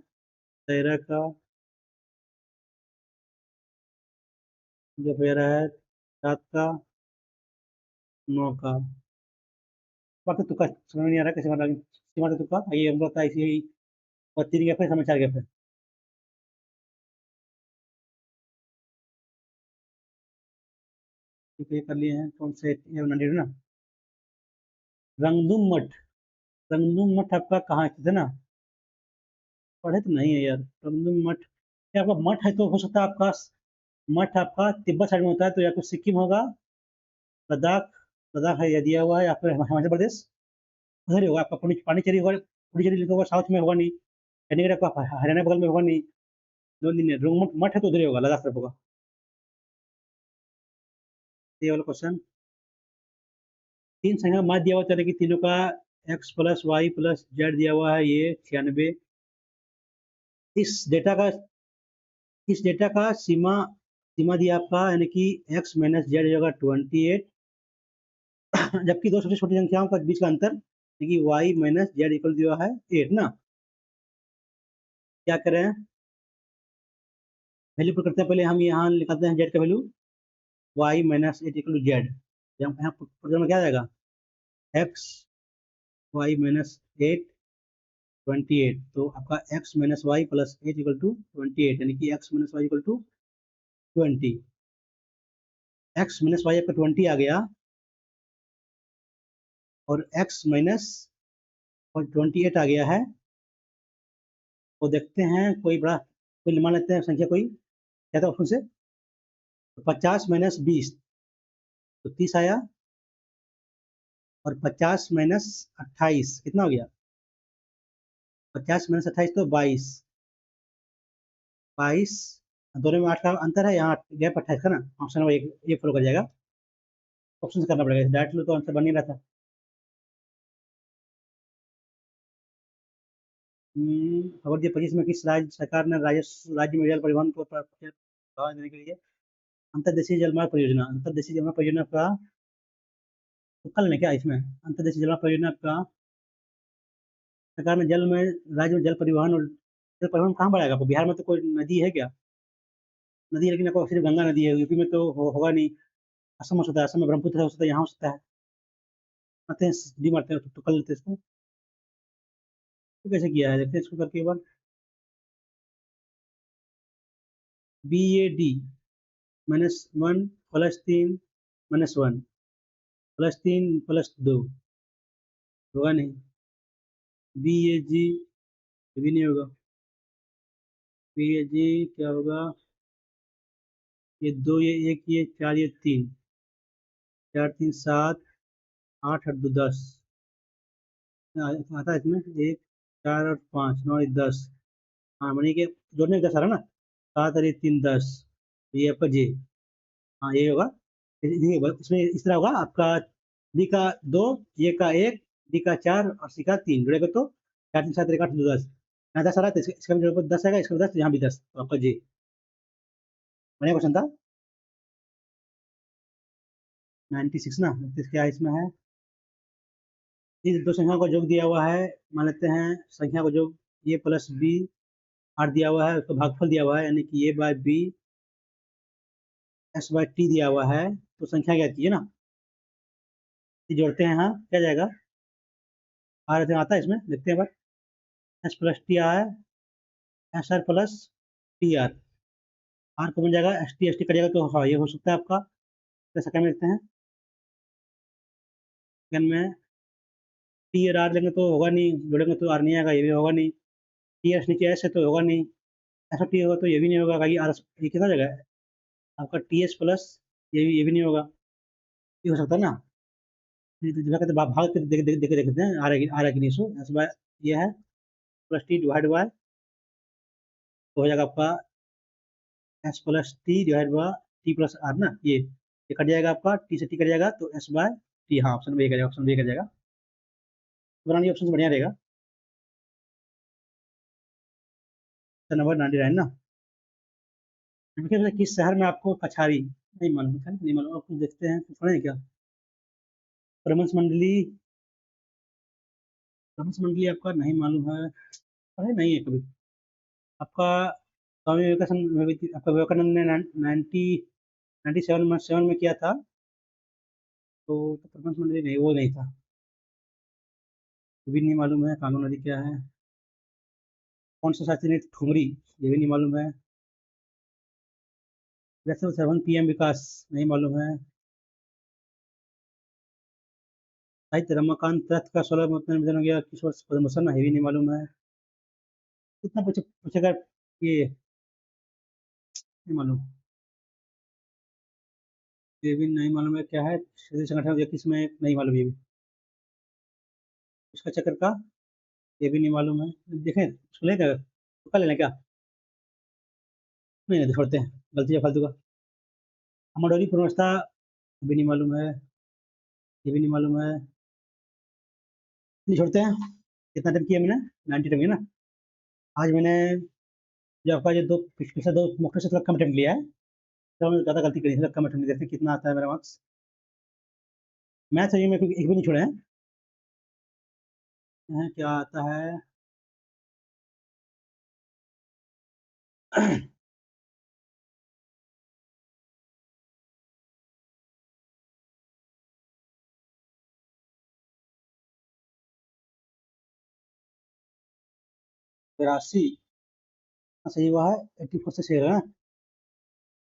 13 का, गैप हो जा रहा है 7 का, 9 का। बाकी तुक्का समझ नहीं आ रहा कैसे मारा, सीमा तुक्का ये हम लोग का ऐसे ही, और 3 गैप है, समय 4 गैप है। ठीक है, ये कर लिए हैं, कौन से ये 100 ना, रंगदुम मठ, रंगदुम मठ आपका कहाँ स्थित है ना, पढ़े तो नहीं है यार, रंगदुम मठ, क्या आपका मठ है तो हो सकता है आपका मठ आपका तिब्बत साइड में होता है, तो या तो सिक्किम होगा, लद्दाख, लद्दाख है, या दिया हुआ है, या फिर हिमाचल प्रदेश, उधर ही होगा आपका, पांडिचेरी होगा, पुडुचेरी लिखा होगा साउथ में होगा नहीं, चंडीगढ़ आपका हरियाणा बगल में होगा नहीं, दो दिन मठ मठ है तो उधर ही होगा, लद्दाख तरफ होगा। ये वाला क्वेश्चन, 3 संख्या मान दिया हुआ तरह की तीनों का x + y + z दिया हुआ है, ये 96। इस डेटा का, इस डेटा का सीमा, सीमा दिया आपका, यानी कि x - z होगा 28, जबकि दो सबसे छोटी संख्याओं का बीच का अंतर, यानी कि y - z इक्वल दिया है 8 ना। क्या करें, वैल्यू पुट करते हैं, पहले हम यहाँ निकालते हैं z का value, y - 8 equal to z, यहाँ प्रोग्राम में क्या आएगा, x y - 8 28, तो आपका x - y + 8 इक्वल टू 28, यानी कि x - y equal to 20, x - y आपका 20 आ गया, और x - 28 आ गया है, तो देखते हैं कोई बड़ा, कोई मान लेते हैं संख्या, कोई क्या था ऑप्शन से, तो 50 - 20 तो 30 आया, और 50 - 28 कितना हो गया, 50 - 28 तो 22, दोनों में 8 का अंतर है, यहाँ गैप 28 का ना, ऑप्शन नंबर एक फॉलो कर जाएगा, ऑप्शन से करना पड़ेगा, डायरेक्ट लो तो आंसर बन नहीं रहा था। खबर दिए 25 में किस राज्य सरकार ने राज्य में रेल परिवहन को बढ़ावा देने के लिए अंतर्देशीय जलमार्ग परियोजना, अंतर्देशीय जलमार्ग परियोजना का, तो कल में क्या इसमें अंतर्देशीय जलमार्ग परियोजना का सरकार ने जल में, राज्य में जल परिवहन कहाँ बढ़ाएगा, आपको बिहार में तो कोई नदी है क्या, नदी है, लेकिन आपको सिर्फ गंगा नदी है, यूपी में तो होगा नहीं, असम हो सकता है, असम में ब्रह्मपुत्र हो सकता है, यहाँ हो सकता है, आते हैं डी मारते हैं तो कल लेते हैं इसको, तो कैसे किया है देखते हैं इसको करके एक बार, BAD -1 +3 -1 +3 +2 होगा नहीं, BAG भी नहीं होगा, BAG क्या होगा, ये 2, ये 1, ये 4, ये 3, 4 3 7 8 8 2 10 आता है इसमें, 1 4 और 5 9 10, हाँ मनी के जोड़ने का 10 आ रहा ना, 7 और 3 10, ये आपका जे, हाँ ये होगा, इसमें इस तरह होगा आपका, डी का 2, ए का 1, डी का 4 और सी का 3 जुड़ेगा तो 4 3 7 1 8 2 10, यहाँ 10 आ रहा है तो इसका भी जोड़ेगा 10 आएगा, इसका भी 10, यहाँ भी 10, तो आपका जे, बढ़िया क्वेश्चन था। 96 ना, तो क्या इसमें है, इस दो संख्या को योग दिया हुआ है, मान लेते हैं संख्या को योग, A + B 8 दिया हुआ है, उसका भागफल दिया हुआ है, यानी कि A/B S/T दिया हुआ है, तो संख्या क्या आती है ना, ये जोड़ते हैं, हाँ क्या जाएगा, आर आता है इसमें, देखते हैं बार, S + T आया है, SR + TR, आर को बन जाएगा, ST कट जाएगा, तो हाँ ये हो सकता है आपका, तो सेकंड में देखते हैं, सेकंड में T और R लेंगे तो होगा नहीं, जोड़ेंगे तो R नहीं आएगा, ये भी होगा नहीं, TS नीचे S है तो होगा नहीं, ST होगा तो ये भी नहीं होगा, ये R ये कितना जगह है आपका, TS प्लस, ये भी नहीं होगा, ये हो सकता है ना, जगह कहते भाग के देख देखते हैं, आ रहा है कि नहीं, सो एस बाय, ये है +T/, तो हो जाएगा आपका S + T/T + R ना, ये कट जाएगा आपका, T से T कट जाएगा तो S/T, हाँ ऑप्शन बी कट जाएगा, ऑप्शन बी कट जाएगा, पुरानी ऑप्शन बढ़िया रहेगा, नंबर 99 ना, देखिए किस शहर में आपको कछारी, नहीं मालूम, नहीं मालूम, आप कुछ देखते हैं, कुछ पढ़े हैं क्या, परमंश मंडली, परमंश मंडली आपका नहीं मालूम है, पढ़े नहीं है कभी आपका, स्वामी विवेकानंद, आपका विवेकानंद ने 97 में किया था, तो परमंश मंडली नहीं, वो नहीं था, वो भी नहीं मालूम है, कानून नदी क्या है, कौन सा शास्त्री ने ठुमरी, ये भी नहीं मालूम है, वैसे 7 PM विकास नहीं मालूम है, साहित्य रमाकांत तख्त का 16 में निधन हो गया, किस वर्ष पद्म भूषण, ये भी नहीं मालूम है, कितना पूछेगा, ये नहीं मालूम, ये भी नहीं मालूम है क्या है, क्षेत्रीय संगठन 21 में नहीं मालूम, ये भी उसका चक्कर का, ये भी नहीं मालूम है, देखें उसको लेकर तो कर लेना क्या, नहीं नहीं तो छोड़ते हैं, गलती है फालतू का, अमाडोरी पूर्वावस्था भी नहीं मालूम है, ये भी नहीं मालूम है, नहीं छोड़ते हैं, कितना टाइम किया मैंने, 90 टाइम किया ना, आज मैंने जो आपका ये दो पिछले दो मुख्य से थोड़ा कम टाइम लिया है, तो मैंने ज़्यादा गलती करी थी, कम टाइम देखते हैं कितना आता है मेरा मार्क्स, मैथ्स में एक भी नहीं छोड़े हैं, क्या आता है, 82, सही हुआ है, 84 से सही है ना,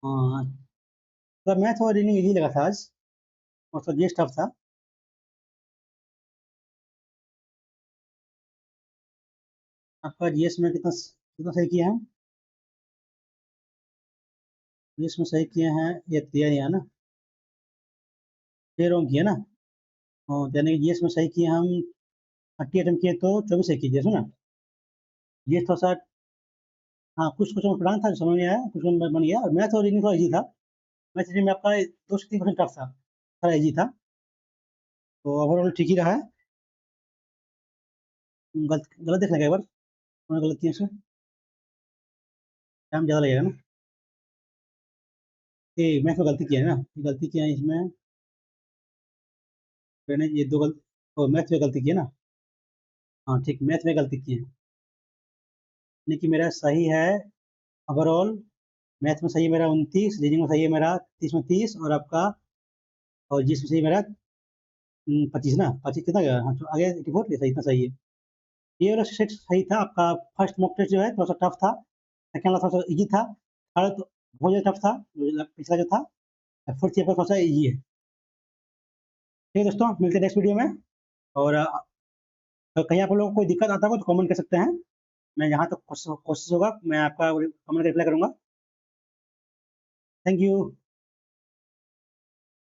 हाँ, तो मैथ और रीडिंग इजी लगा था आज, और तो ये टफ था, आपका जीएस में कितना कितना सही किए हैं? इसमें सही किए हैं, ये दिया नहीं है ना, 6 रॉन्ग किए ना। और यानी कि ये इसमें सही किए हम 38 अटेम्प्ट किए तो 24 सही कीजिए, सुना। ये थोड़ा सा, हाँ कुछ कुछ पढ़ा था जो समझ नहीं आया, कुछ बन गया। और मैथ और रीजनिंग थोड़ा इजी था। मैथ रीजनिंग में आपका 2 से 3% टफ था, थोड़ा इजी था। तो ओवरऑल ठीक ही रहा है। गलत गलत देख लेगा एक बार, उन्होंने गलत किया इसमें, टाइम ज़्यादा लगेगा ना। ये मैथ में गलती किया है ना, ये गलती किया है इसमें। मैंने ये 2 गलती, और मैथ में गलती की है ना। हाँ ठीक, मैथ में गलती की है, यानी कि मेरा सही है ओवरऑल। मैथ में सही है मेरा 29, रीजनिंग में सही है मेरा 30 में 30, और आपका, और जिस में सही है मेरा 25 ना, 25 कितना गया, हाँ तो आगे 84, ये सही, इतना सही है। ये वाला सेट सही था आपका। फर्स्ट मॉक टेस्ट जो है थोड़ा सा टफ था, सेकंड वाला थोड़ा सा इजी था, थर्ड तो बहुत ज़्यादा टफ था, पिछला जो था। फोर्थ पेपर थोड़ा सा इजी है। ठीक है दोस्तों, मिलते हैं नेक्स्ट वीडियो में। और कहीं आप लोगों को कोई दिक्कत आता हो तो कमेंट कर सकते हैं। मैं जहाँ तक कोशिश कोशिश होगा मैं आपका कमेंट का रिप्लाई करूँगा। Thank you.